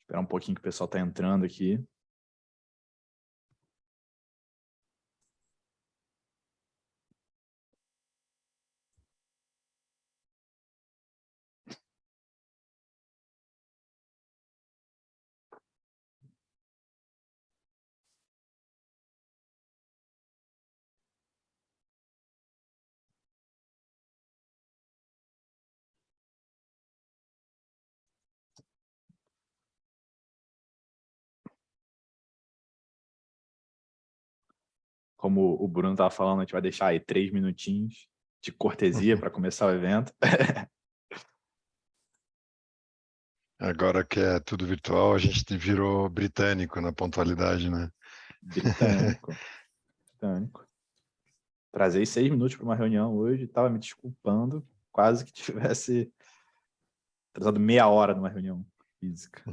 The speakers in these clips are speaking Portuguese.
Esperar um pouquinho que o pessoal está entrando aqui. Como o Bruno estava falando, a gente vai deixar aí 3 minutinhos de cortesia para começar o evento. Agora que é tudo virtual, a gente virou britânico na pontualidade, né? Britânico. Trazei 6 minutos para uma reunião hoje, estava me desculpando, quase que tivesse atrasado meia hora numa reunião física.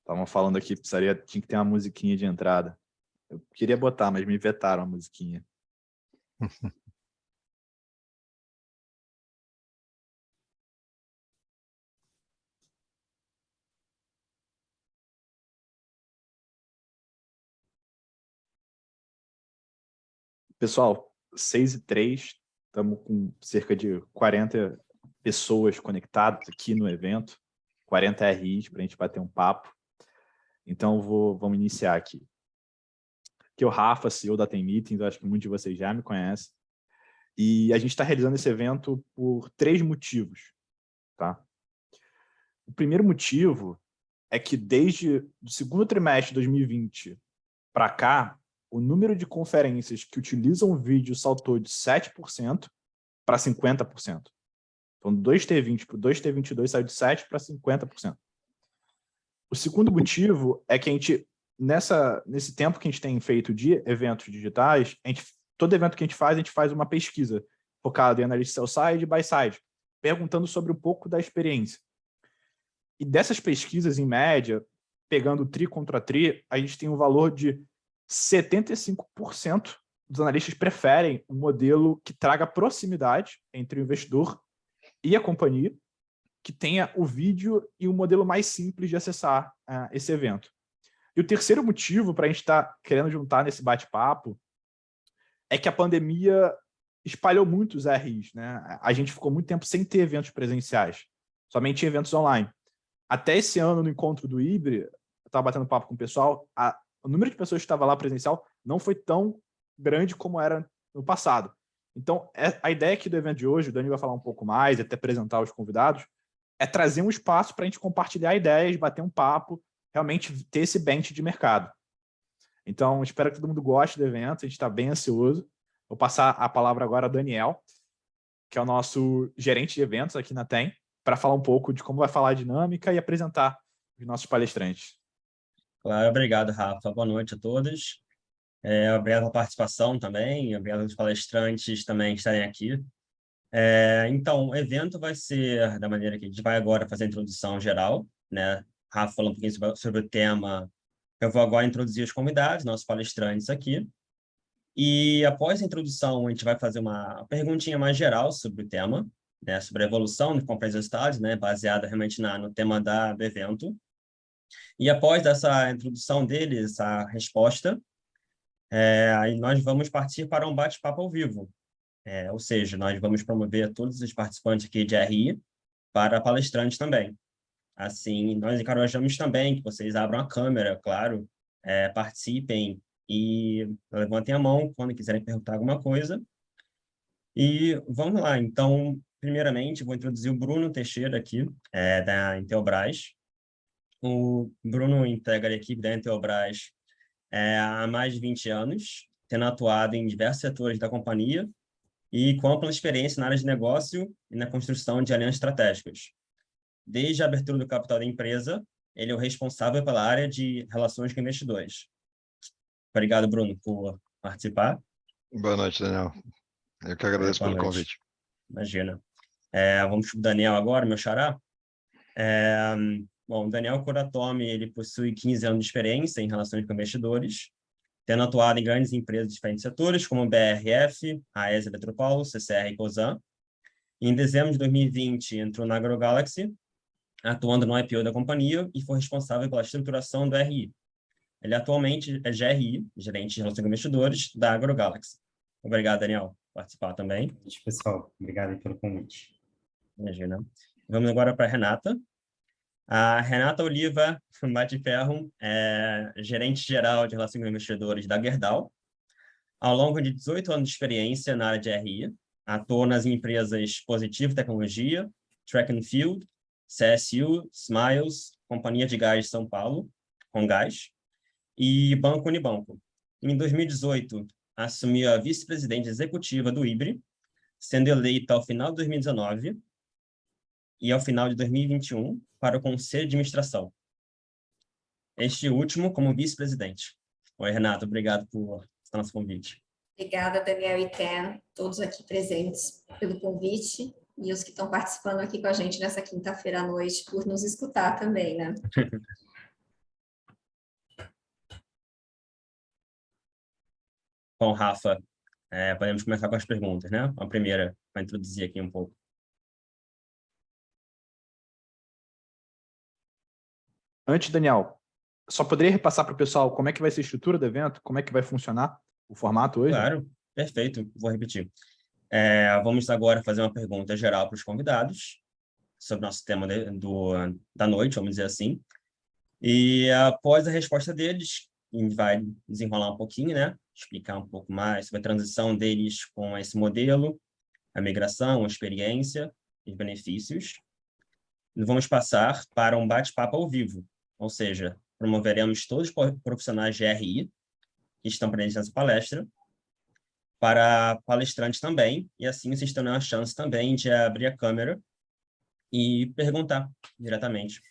Estavam falando aqui, tinha que ter uma musiquinha de entrada. Eu queria botar, mas me vetaram a musiquinha. Pessoal, 6h03, estamos com cerca de 40 pessoas conectadas aqui no evento, 40 RIs para a gente bater um papo. Então, vamos iniciar aqui. Aqui é o Rafa, CEO da Tem Meetings, eu acho que muitos de vocês já me conhecem. E a gente está realizando esse evento por 3 motivos. Tá? O primeiro motivo é que desde o segundo trimestre de 2020 para cá, o número de conferências que utilizam o vídeo saltou de 7% para 50%. Então, do 2T20 para o 2T22 saiu de 7% para 50%. O segundo motivo é que a gente, nesse tempo que a gente tem feito de eventos digitais, todo evento que a gente faz uma pesquisa focada em análise sell-side e buy-side, perguntando sobre um pouco da experiência. E dessas pesquisas, em média, pegando tri contra tri, a gente tem um valor de 75% dos analistas preferem um modelo que traga proximidade entre o investidor e a companhia, que tenha o vídeo e um modelo mais simples de acessar esse evento. E o terceiro motivo para a gente estar querendo juntar nesse bate-papo é que a pandemia espalhou muito os RIs, né? A gente ficou muito tempo sem ter eventos presenciais, somente eventos online. Até esse ano, no encontro do IBRE, eu estava batendo papo com o pessoal, o número de pessoas que estava lá presencial não foi tão grande como era no passado. Então, a ideia aqui do evento de hoje, o Dani vai falar um pouco mais, até apresentar os convidados, é trazer um espaço para a gente compartilhar ideias, bater um papo, realmente ter esse bench de mercado. Então, espero que todo mundo goste do evento, a gente está bem ansioso. Vou passar a palavra agora ao Daniel, que é o nosso gerente de eventos aqui na TEM, para falar um pouco de como vai falar a dinâmica e apresentar os nossos palestrantes. Claro, obrigado, Rafa. Boa noite a todos. Obrigado pela participação também, obrigado aos palestrantes também estarem aqui. Então, o evento vai ser da maneira que a gente vai agora fazer a introdução geral, né? Rafa falou um pouquinho sobre o tema. Eu vou agora introduzir os convidados, nossos palestrantes aqui. E após a introdução, a gente vai fazer uma perguntinha mais geral sobre o tema, né? Sobre a evolução de compras e resultados, né? Baseada realmente no tema do evento. E após essa introdução deles, a resposta, aí nós vamos partir para um bate-papo ao vivo. Ou seja, nós vamos promover todos os participantes aqui de RI para palestrantes também. Assim, nós encorajamos também que vocês abram a câmera, claro, participem e levantem a mão quando quiserem perguntar alguma coisa. E vamos lá. Então, primeiramente, vou introduzir o Bruno Teixeira aqui, da Intelbras. O Bruno integra a equipe da Intelbras há mais de 20 anos, tendo atuado em diversos setores da companhia e com ampla experiência na área de negócio e na construção de alianças estratégicas. Desde a abertura do capital da empresa, ele é o responsável pela área de relações com investidores. Obrigado, Bruno, por participar. Boa noite, Daniel. Eu que agradeço Boa pelo noite. convite. Imagina. Vamos para o Daniel agora, meu xará. Bom, o Daniel Kuratomi, ele possui 15 anos de experiência em relações com investidores, tendo atuado em grandes empresas de diferentes setores, como BRF, AES Eletropaulo, CCR e Cosan. Em dezembro de 2020, entrou na AgroGalaxy, atuando no IPO da companhia e foi responsável pela estruturação do RI. Ele atualmente é GRI, gerente de relações com investidores, da AgroGalaxy. Obrigado, Daniel, por participar também. Pessoal, obrigado aí pelo convite. Imagina. Vamos agora para a Renata. A Renata Oliva Bate-Ferro é gerente-geral de relações com investidores da Gerdau. Ao longo de 18 anos de experiência na área de RI, atuou nas empresas Positivo Tecnologia, Track and Field, CSU, Smiles, Companhia de Gás de São Paulo, Comgás, e Banco Unibanco. Em 2018, assumiu a vice-presidente executiva do IBRE, sendo eleita ao final de 2019 e ao final de 2021 para o Conselho de Administração. Este último como vice-presidente. Oi, Renato, obrigado por estar no nosso convite. Obrigada, Daniel e Ten, todos aqui presentes pelo convite e os que estão participando aqui com a gente nessa quinta-feira à noite por nos escutar também, né? Bom, Rafa, podemos começar com as perguntas, né? A primeira, para introduzir aqui um pouco. Antes, Daniel, só poderia repassar para o pessoal como é que vai ser a estrutura do evento, como é que vai funcionar o formato hoje? Claro, perfeito, vou repetir. Vamos agora fazer uma pergunta geral para os convidados sobre o nosso tema da noite, vamos dizer assim. E após a resposta deles, a gente vai desenrolar um pouquinho, né? Explicar um pouco mais sobre a transição deles com esse modelo, a migração, a experiência, os benefícios. E vamos passar para um bate-papo ao vivo, ou seja, promoveremos todos os profissionais de RI que estão presentes nessa palestra, para palestrantes também, e assim vocês terão a chance também de abrir a câmera e perguntar diretamente.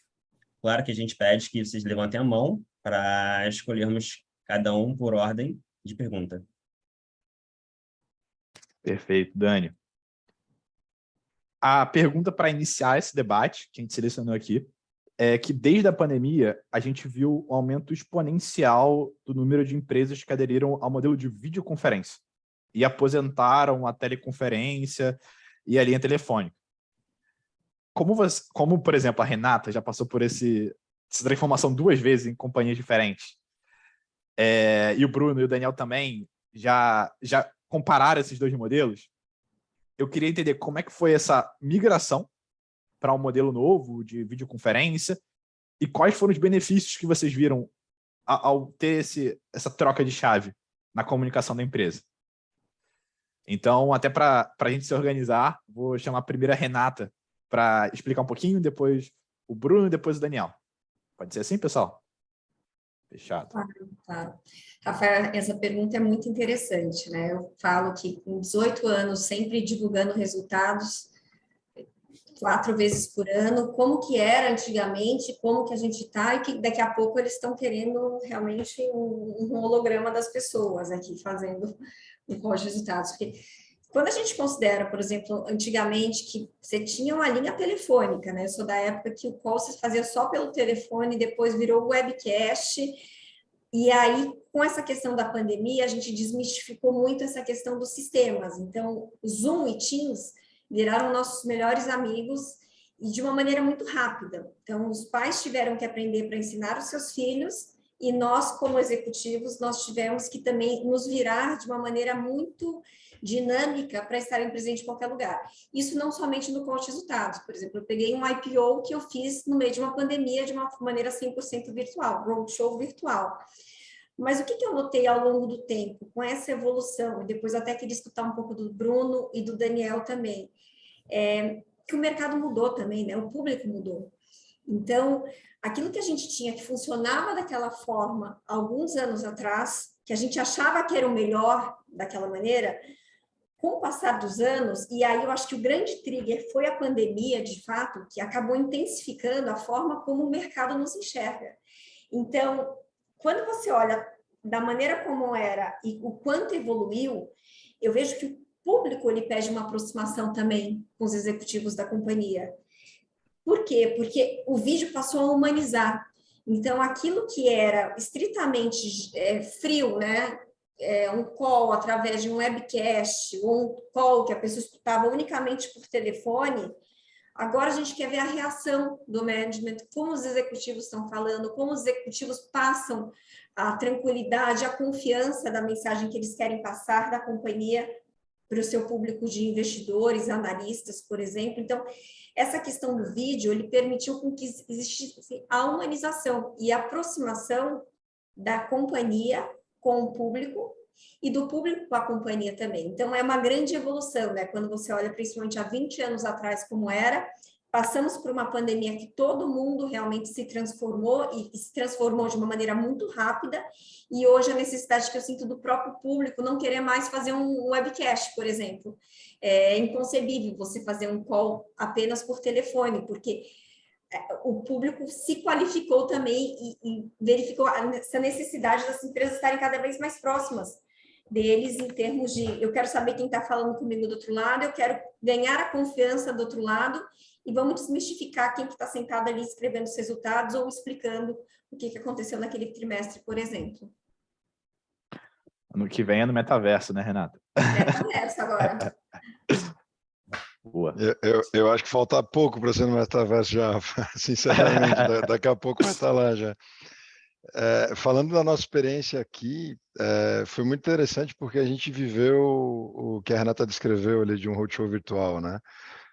Claro que a gente pede que vocês levantem a mão para escolhermos cada um por ordem de pergunta. Perfeito, Dani. A pergunta para iniciar esse debate, que a gente selecionou aqui, é que desde a pandemia a gente viu um aumento exponencial do número de empresas que aderiram ao modelo de videoconferência e aposentaram a teleconferência e a linha telefônica. Como, por exemplo, a Renata já passou por essa transformação 2 vezes em companhias diferentes, e o Bruno e o Daniel também já compararam esses 2 modelos, eu queria entender como é que foi essa migração para um modelo novo de videoconferência e quais foram os benefícios que vocês viram ao ter essa troca de chave na comunicação da empresa. Então, até para a gente se organizar, vou chamar primeiro a Renata para explicar um pouquinho, depois o Bruno e depois o Daniel. Pode ser assim, pessoal? Fechado. Claro. Rafael, essa pergunta é muito interessante, né? Eu falo que com 18 anos, sempre divulgando resultados, 4 vezes por ano, como que era antigamente, como que a gente está, e que daqui a pouco eles estão querendo realmente um holograma das pessoas aqui, fazendo com os resultados. Porque quando a gente considera, por exemplo, antigamente que você tinha uma linha telefônica, né? Eu sou da época que o call se fazia só pelo telefone, depois virou webcast, e aí, com essa questão da pandemia, a gente desmistificou muito essa questão dos sistemas. Então, Zoom e Teams viraram nossos melhores amigos e de uma maneira muito rápida. Então, os pais tiveram que aprender para ensinar os seus filhos e nós, como executivos, nós tivemos que também nos virar de uma maneira muito dinâmica para estarem presentes em qualquer lugar. Isso não somente no Coach Resultados. Por exemplo, eu peguei um IPO que eu fiz no meio de uma pandemia de uma maneira 100% virtual, roadshow virtual. Mas o que eu notei ao longo do tempo, com essa evolução, e depois até queria escutar um pouco do Bruno e do Daniel também, que o mercado mudou também, né? O público mudou. Então, aquilo que a gente tinha que funcionava daquela forma alguns anos atrás, que a gente achava que era o melhor daquela maneira, com o passar dos anos, e aí eu acho que o grande trigger foi a pandemia, de fato, que acabou intensificando a forma como o mercado nos enxerga. Então, quando você olha da maneira como era e o quanto evoluiu, eu vejo que público ele pede uma aproximação também com os executivos da companhia. Por quê? Porque o vídeo passou a humanizar. Então, aquilo que era estritamente frio, né? Um call através de um webcast, ou um call que a pessoa escutava unicamente por telefone, agora a gente quer ver a reação do management, como os executivos estão falando, como os executivos passam a tranquilidade, a confiança da mensagem que eles querem passar da companhia para o seu público de investidores, analistas, por exemplo. Então, essa questão do vídeo, ele permitiu com que existisse a humanização e a aproximação da companhia com o público e do público com a companhia também. Então, é uma grande evolução, né? Quando você olha principalmente há 20 anos atrás como era, passamos por uma pandemia que todo mundo realmente se transformou e se transformou de uma maneira muito rápida, e hoje a necessidade que eu sinto do próprio público não querer mais fazer um webcast, por exemplo. É inconcebível você fazer um call apenas por telefone, porque o público se qualificou também e verificou essa necessidade das empresas estarem cada vez mais próximas deles em termos de, eu quero saber quem está falando comigo do outro lado, eu quero ganhar a confiança do outro lado, e vamos desmistificar quem que está sentado ali escrevendo os resultados ou explicando o que aconteceu naquele trimestre, por exemplo. Ano que vem é no metaverso, né, Renata? Metaverso agora. Boa. Eu acho que falta pouco para ser no metaverso já, sinceramente, daqui a pouco vai estar lá já. Falando da nossa experiência aqui, foi muito interessante porque a gente viveu o que a Renata descreveu ali de um roadshow virtual, né?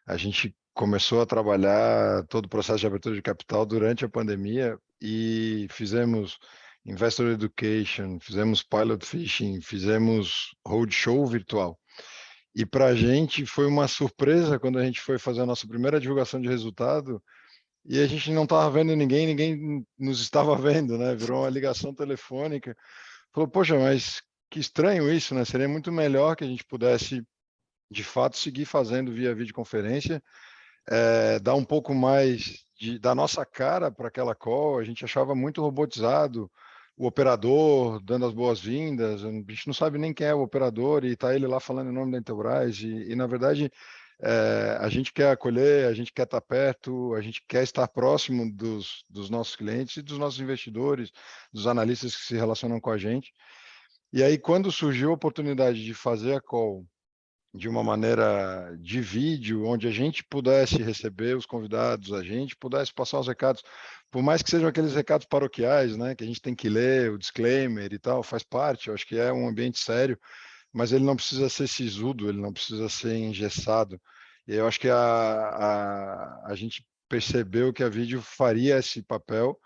A gente começou a trabalhar todo o processo de abertura de capital durante a pandemia e fizemos Investor Education, fizemos Pilot Fishing, fizemos roadshow virtual. E para a gente foi uma surpresa quando a gente foi fazer a nossa primeira divulgação de resultado e a gente não estava vendo ninguém, ninguém nos estava vendo, né? Virou uma ligação telefônica. Falou, poxa, mas que estranho isso, né? Seria muito melhor que a gente pudesse, de fato, seguir fazendo via videoconferência, dar um pouco mais da nossa cara para aquela call. A gente achava muito robotizado, o operador dando as boas-vindas, a gente não sabe nem quem é o operador e está ele lá falando em nome da Intelbras e na verdade, a gente quer acolher, a gente quer estar perto, a gente quer estar próximo dos nossos clientes e dos nossos investidores, dos analistas que se relacionam com a gente. E aí, quando surgiu a oportunidade de fazer a call de uma maneira de vídeo, onde a gente pudesse receber os convidados, a gente pudesse passar os recados, por mais que sejam aqueles recados paroquiais, né, que a gente tem que ler, o disclaimer e tal, faz parte, eu acho que é um ambiente sério, mas ele não precisa ser sisudo, ele não precisa ser engessado. E eu acho que a gente percebeu que a vídeo faria esse papel,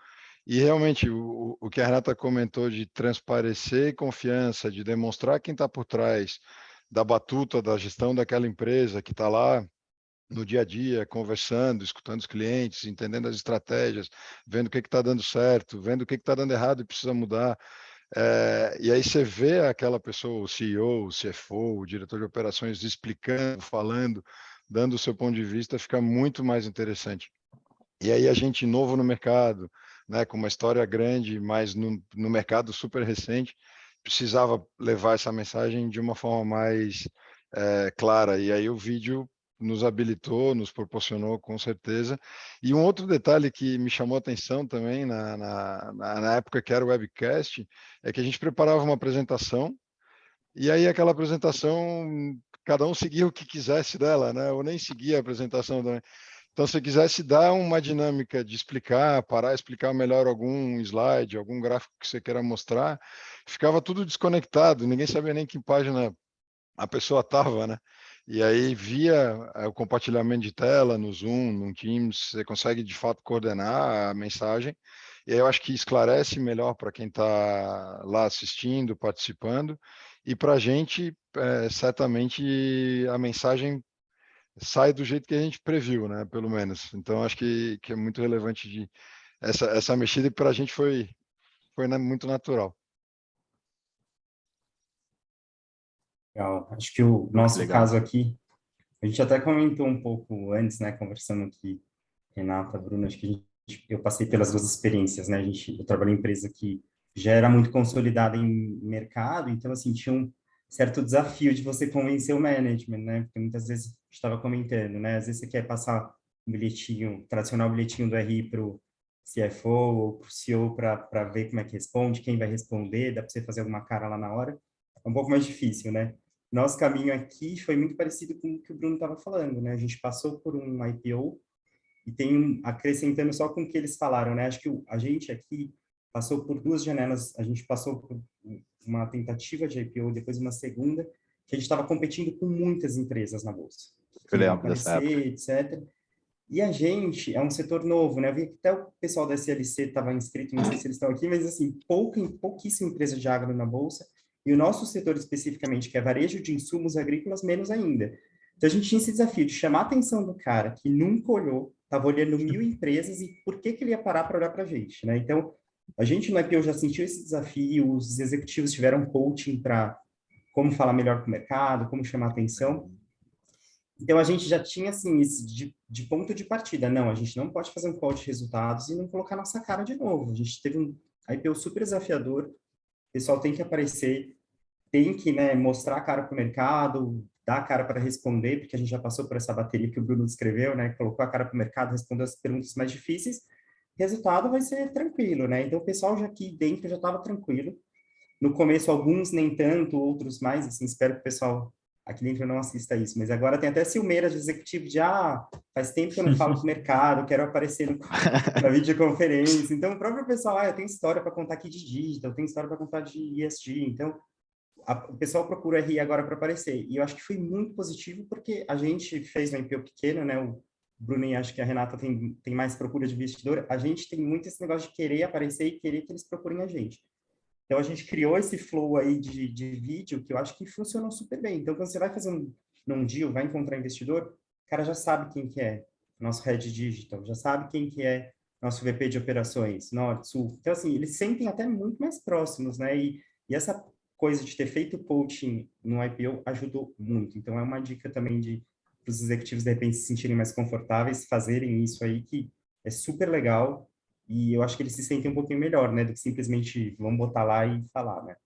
e realmente o que a Renata comentou de transparecer confiança, de demonstrar quem está por trás da batuta da gestão daquela empresa que está lá no dia a dia, conversando, escutando os clientes, entendendo as estratégias, vendo o que está dando certo, vendo o que está dando errado e precisa mudar. E aí você vê aquela pessoa, o CEO, o CFO, o diretor de operações explicando, falando, dando o seu ponto de vista, fica muito mais interessante. E aí a gente novo no mercado, né, com uma história grande, mas no mercado super recente, precisava levar essa mensagem de uma forma mais clara. E aí o vídeo nos habilitou, nos proporcionou com certeza. E um outro detalhe que me chamou a atenção também na época que era o webcast, é que a gente preparava uma apresentação e aí aquela apresentação, cada um seguia o que quisesse dela, né? Ou nem seguia a apresentação também. Então, se quisesse dar uma dinâmica de explicar, parar, explicar melhor algum slide, algum gráfico que você queira mostrar, ficava tudo desconectado, ninguém sabia nem que página a pessoa estava, né? E aí, via o compartilhamento de tela no Zoom, no Teams, você consegue, de fato, coordenar a mensagem. E aí eu acho que esclarece melhor para quem está lá assistindo, participando. E para a gente, certamente, a mensagem sai do jeito que a gente previu, né? Pelo menos. Então, acho que é muito relevante essa mexida, e para a gente foi muito natural. Legal. Acho que o nosso caso aqui, a gente até comentou um pouco antes, né? Conversando aqui, Renata, Bruna, acho que eu passei pelas duas experiências, né? Eu trabalhei em empresa que já era muito consolidada em mercado, então, assim, tinham certo desafio de você convencer o management, né? Porque muitas vezes a gente estava comentando, né? Às vezes você quer passar um bilhetinho, tradicional bilhetinho do RI para o CFO ou para o CEO para ver como é que responde, quem vai responder, dá para você fazer alguma cara lá na hora. É um pouco mais difícil, né? Nosso caminho aqui foi muito parecido com o que o Bruno estava falando, né? A gente passou por um IPO e tem, acrescentando só com o que eles falaram, né? Acho que a gente aqui passou por 2 janelas, a gente passou por uma tentativa de IPO, depois uma segunda, que a gente estava competindo com muitas empresas na Bolsa. Eu lembro dessa época. Etc. E a gente é um setor novo, né? Eu vi que até o pessoal da SLC estava inscrito, não sei se eles estão aqui, mas assim, pouquíssima empresa de agro na Bolsa, e o nosso setor especificamente, que é varejo de insumos agrícolas, menos ainda. Então a gente tinha esse desafio de chamar a atenção do cara que nunca olhou, estava olhando 1000 empresas e por que ele ia parar para olhar para a gente, né? Então, a gente no IPO já sentiu esse desafio, os executivos tiveram coaching para como falar melhor com o mercado, como chamar atenção. Então, a gente já tinha, assim, esse de ponto de partida. Não, a gente não pode fazer um call de resultados e não colocar nossa cara de novo. A gente teve um IPO super desafiador, o pessoal tem que aparecer, tem que, né, mostrar a cara para o mercado, dar a cara para responder, porque a gente já passou por essa bateria que o Bruno descreveu, né, colocou a cara para o mercado, respondeu as perguntas mais difíceis, resultado vai ser tranquilo, né? Então, o pessoal já aqui dentro já estava tranquilo. No começo, alguns nem tanto, outros mais, assim, espero que o pessoal aqui dentro não assista isso, mas agora tem até ciumeira de executivo de, faz tempo que eu não falo com o mercado, quero aparecer na videoconferência. Então, o próprio pessoal, eu tenho história para contar aqui de digital, eu tenho história para contar de ESG, então, o pessoal procura RI agora para aparecer. E eu acho que foi muito positivo, porque a gente fez um IPO pequeno, né, o Bruno e acho que a Renata tem mais procura de investidor, a gente tem muito esse negócio de querer aparecer e querer que eles procurem a gente. Então, a gente criou esse flow aí de vídeo que eu acho que funcionou super bem. Então, quando você vai fazer num deal, vai encontrar investidor, o cara já sabe quem que é nosso Head Digital, já sabe quem que é nosso VP de operações, Norte, Sul. Então, assim, eles sentem até muito mais próximos, né? E essa coisa de ter feito coaching no IPO ajudou muito. Então, é uma dica também para os executivos, de repente, se sentirem mais confortáveis, fazerem isso aí, que é super legal. E eu acho que eles se sentem um pouquinho melhor, né? Do que simplesmente vamos botar lá e falar, né?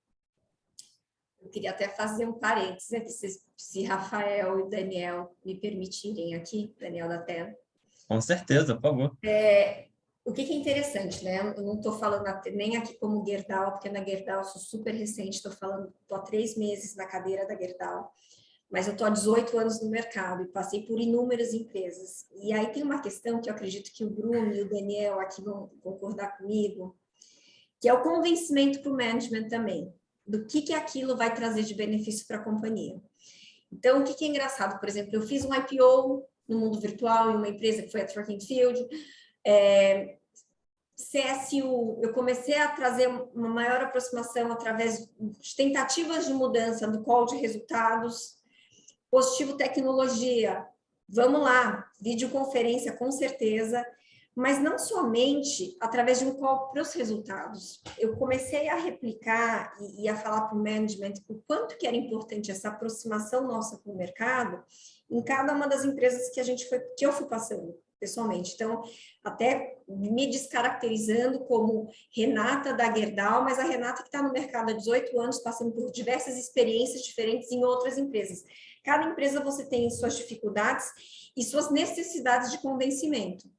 Eu queria até fazer um parênteses aqui, se Rafael e Daniel me permitirem aqui, Daniel da tela. Com certeza, por favor. O que é interessante, né? Eu não estou falando nem aqui como Gerdau, porque na Gerdau eu sou super recente, estou há 3 meses na cadeira da Gerdau, mas eu estou há 18 anos no mercado e passei por inúmeras empresas. E aí tem uma questão que eu acredito que o Bruno e o Daniel aqui vão concordar comigo, que é o convencimento para o management também, do que aquilo vai trazer de benefício para a companhia. Então, o que é engraçado? Por exemplo, eu fiz um IPO no mundo virtual em uma empresa que foi a Track and Field, CSU, eu comecei a trazer uma maior aproximação através de tentativas de mudança do call de resultados. Positivo tecnologia, vamos lá, videoconferência com certeza, mas não somente através de um call para os resultados. Eu comecei a replicar e a falar para o management o quanto que era importante essa aproximação nossa com o mercado em cada uma das empresas que eu fui passando pessoalmente. Então, até me descaracterizando como Renata da Gerdau, mas a Renata que está no mercado há 18 anos, passando por diversas experiências diferentes em outras empresas. Cada empresa você tem suas dificuldades e suas necessidades de convencimento.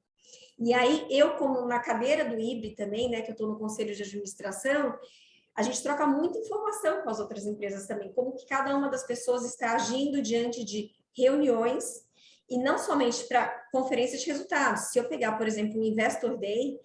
E aí, eu, como na cadeira do IBRE também, né, que eu estou no conselho de administração, a gente troca muita informação com as outras empresas também, como que cada uma das pessoas está agindo diante de reuniões, e não somente para conferência de resultados. Se eu pegar, por exemplo, o Investor Day,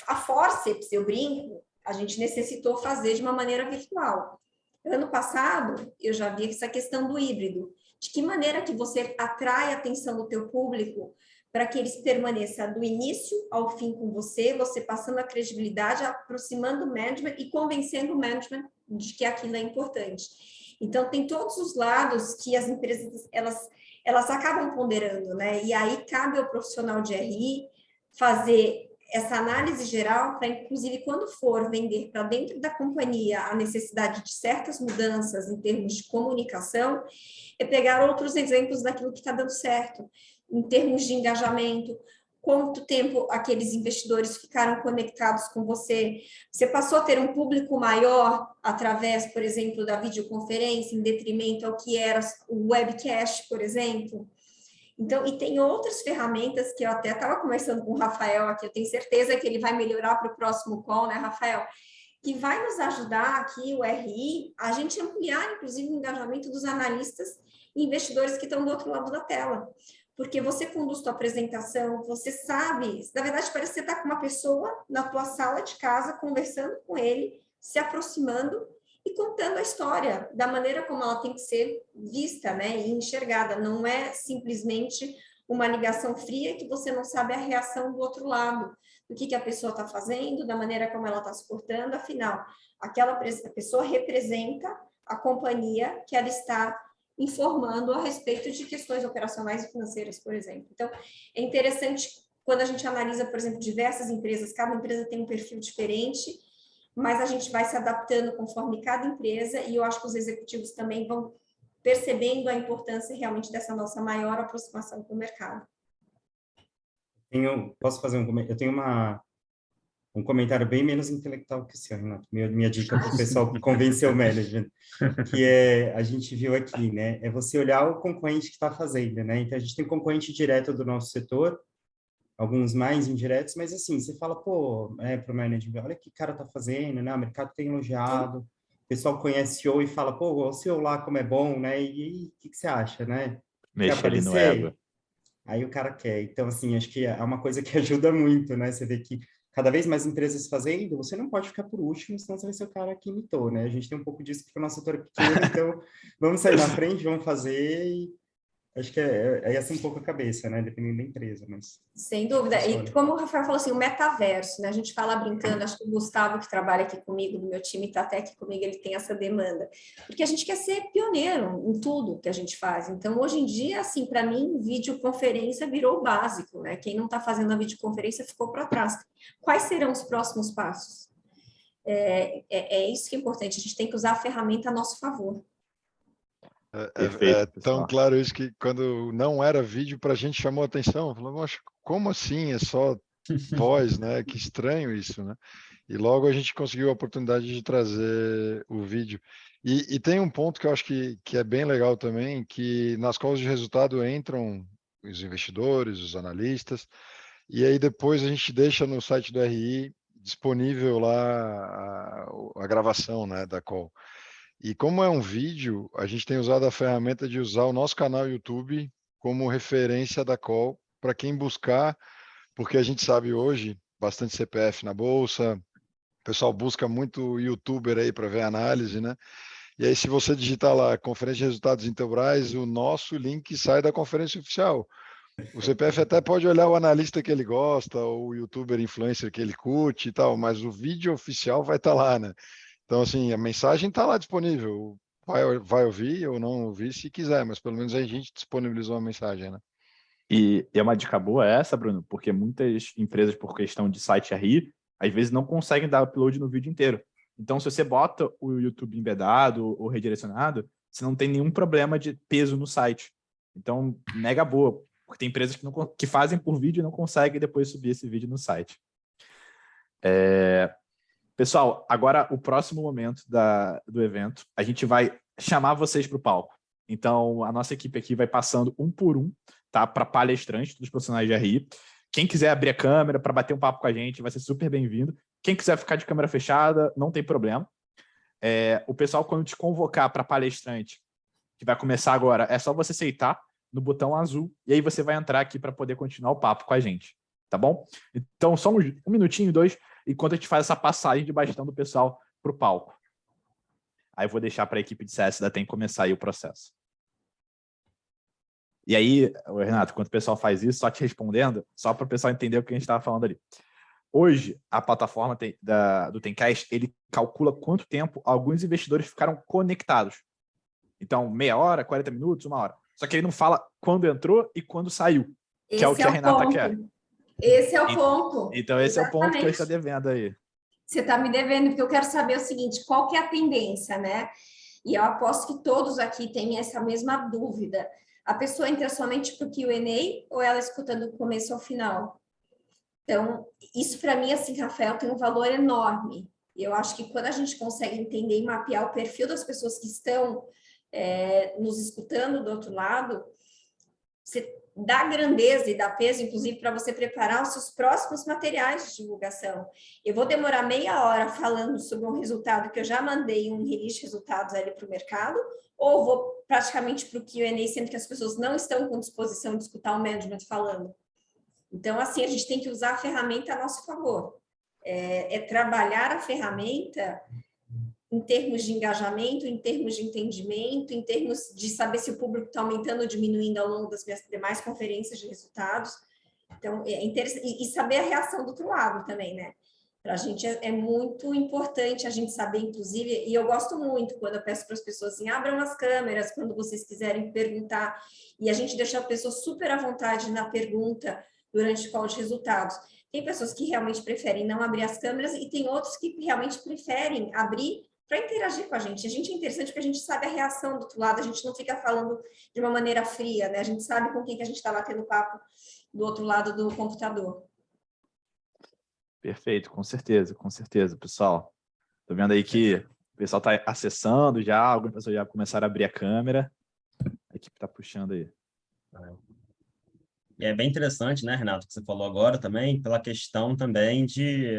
a Forceps, eu brinco, a gente necessitou fazer de uma maneira virtual. Ano passado, eu já vi essa questão do híbrido. De que maneira que você atrai a atenção do teu público para que eles permaneçam do início ao fim com você passando a credibilidade, aproximando o management e convencendo o management de que aquilo é importante. Então, tem todos os lados que as empresas, elas acabam ponderando, né? E aí, cabe ao profissional de RI fazer essa análise geral para, inclusive, quando for vender para dentro da companhia a necessidade de certas mudanças em termos de comunicação, pegar outros exemplos daquilo que está dando certo, em termos de engajamento. quanto tempo aqueles investidores ficaram conectados com você? Você passou a ter um público maior através, por exemplo, da videoconferência, em detrimento ao que era o webcast, por exemplo? Então, e tem outras ferramentas que eu até estava conversando com o Rafael aqui, eu tenho certeza que ele vai melhorar para o próximo call, né, Rafael? Que vai nos ajudar aqui, o RI, a gente ampliar, inclusive, o engajamento dos analistas e investidores que estão do outro lado da tela. Porque você conduz tua apresentação, você sabe, na verdade, parece que você está com uma pessoa na tua sala de casa, conversando com ele, se aproximando e contando a história da maneira como ela tem que ser vista, né, e enxergada. Não é simplesmente uma ligação fria que você não sabe a reação do outro lado, do que a pessoa está fazendo, da maneira como ela está se portando. Afinal, aquela pessoa representa a companhia que ela está informando a respeito de questões operacionais e financeiras, por exemplo. Então, é interessante quando a gente analisa, por exemplo, diversas empresas, cada empresa tem um perfil diferente, mas a gente vai se adaptando conforme cada empresa, e eu acho que os executivos também vão percebendo a importância realmente dessa nossa maior aproximação com o mercado. Posso fazer um comentário? Eu tenho um comentário bem menos intelectual que o seu, Renato. Minha dica para o pessoal convencer o management, que a gente viu aqui, né? É você olhar o concorrente que está fazendo, né? Então, a gente tem concorrente direto do nosso setor, alguns mais indiretos, mas assim, você fala, pô, para o management, olha o que o cara está fazendo, né? O mercado tem elogiado, o pessoal conhece o CEO e fala, pô, o CEO lá como é bom, né? E o que você acha, né? Mexe ali no ego. Aí o cara quer. Então, assim, acho que é uma coisa que ajuda muito, né? Você vê que cada vez mais empresas fazendo, você não pode ficar por último, senão você vai ser o cara que imitou, né? A gente tem um pouco disso porque o nosso setor é pequeno, então vamos sair na frente, vamos fazer e acho que é essa um pouco a cabeça, né? Dependendo da empresa, mas... Sem dúvida. E como o Rafael falou assim, o metaverso, né? A gente fala brincando, acho que o Gustavo, que trabalha aqui comigo, do meu time, está até aqui comigo, ele tem essa demanda. Porque a gente quer ser pioneiro em tudo que a gente faz. Então, hoje em dia, assim, para mim, videoconferência virou o básico, né? Quem não está fazendo a videoconferência ficou para trás. Quais serão os próximos passos? É isso que é importante, a gente tem que usar a ferramenta a nosso favor. É tão claro isso que quando não era vídeo, para a gente chamou a atenção. Falamos, como assim? É só voz, né? Que estranho isso, né? E logo a gente conseguiu a oportunidade de trazer o vídeo. E tem um ponto que eu acho que é bem legal também, que nas calls de resultado entram os investidores, os analistas, e aí depois a gente deixa no site do RI disponível lá a gravação, né, da call. E como é um vídeo, a gente tem usado a ferramenta de usar o nosso canal YouTube como referência da call para quem buscar, porque a gente sabe hoje, bastante CPF na bolsa, o pessoal busca muito YouTuber aí para ver análise, né? E aí se você digitar lá Conferência de Resultados Intelbras, o nosso link sai da conferência oficial. O CPF até pode olhar o analista que ele gosta, ou o YouTuber influencer que ele curte e tal, mas o vídeo oficial vai estar lá, né? Então, assim, a mensagem está lá disponível. Vai ouvir ou não ouvir se quiser, mas pelo menos a gente disponibilizou a mensagem, né? E é uma dica boa essa, Bruno, porque muitas empresas, por questão de site RI, às vezes não conseguem dar upload no vídeo inteiro. Então, se você bota o YouTube embedado ou redirecionado, você não tem nenhum problema de peso no site. Então, mega boa, porque tem empresas que fazem por vídeo e não conseguem depois subir esse vídeo no site. Pessoal, agora o próximo momento do evento, a gente vai chamar vocês para o palco. Então, a nossa equipe aqui vai passando um por um, tá? Para palestrantes, todos os profissionais de RI. Quem quiser abrir a câmera para bater um papo com a gente, vai ser super bem-vindo. Quem quiser ficar de câmera fechada, não tem problema. O pessoal, quando te convocar para palestrante, que vai começar agora, é só você aceitar no botão azul, e aí você vai entrar aqui para poder continuar o papo com a gente, tá bom? Então, só um minutinho, 2, enquanto a gente faz essa passagem de bastão do pessoal para o palco. Aí eu vou deixar para a equipe de CS da TEM começar aí o processo. E aí, Renato, quando o pessoal faz isso, só te respondendo, só para o pessoal entender o que a gente estava falando ali. Hoje, a plataforma do Tencast, ele calcula quanto tempo alguns investidores ficaram conectados. Então, meia hora, 40 minutos, 1 hora. Só que ele não fala quando entrou e quando saiu, que é o que a Renata quer. Esse é o ponto. Então, esse é o ponto que eu estou devendo aí. Você está me devendo, porque eu quero saber o seguinte, qual que é a tendência, né? E eu aposto que todos aqui têm essa mesma dúvida. A pessoa entra somente para o Q&A ou ela escuta do começo ao final? Então, isso para mim, assim, Rafael, tem um valor enorme. E eu acho que quando a gente consegue entender e mapear o perfil das pessoas que estão nos escutando do outro lado, você dá grandeza e dá peso, inclusive, para você preparar os seus próximos materiais de divulgação. Eu vou demorar meia hora falando sobre um resultado que eu já mandei um release de resultados ali para o mercado, ou vou praticamente para o Q&A, sendo que as pessoas não estão com disposição de escutar o management falando. Então, assim, a gente tem que usar a ferramenta a nosso favor. É trabalhar a ferramenta em termos de engajamento, em termos de entendimento, em termos de saber se o público está aumentando ou diminuindo ao longo das minhas demais conferências de resultados. Então, é interessante, e saber a reação do outro lado também, né? Para a gente é muito importante a gente saber, inclusive, e eu gosto muito quando eu peço para as pessoas assim, abram as câmeras quando vocês quiserem perguntar, e a gente deixa a pessoa super à vontade na pergunta durante o call de resultados. Tem pessoas que realmente preferem não abrir as câmeras e tem outros que realmente preferem abrir para interagir com a gente. A gente é interessante porque a gente sabe a reação do outro lado, a gente não fica falando de uma maneira fria, né? A gente sabe com quem que a gente está batendo papo do outro lado do computador. Perfeito, com certeza, pessoal. Tô vendo aí que o pessoal está acessando já, algumas pessoas já começaram a abrir a câmera. A equipe está puxando aí. E é bem interessante, né, Renato, que você falou agora também, pela questão também de...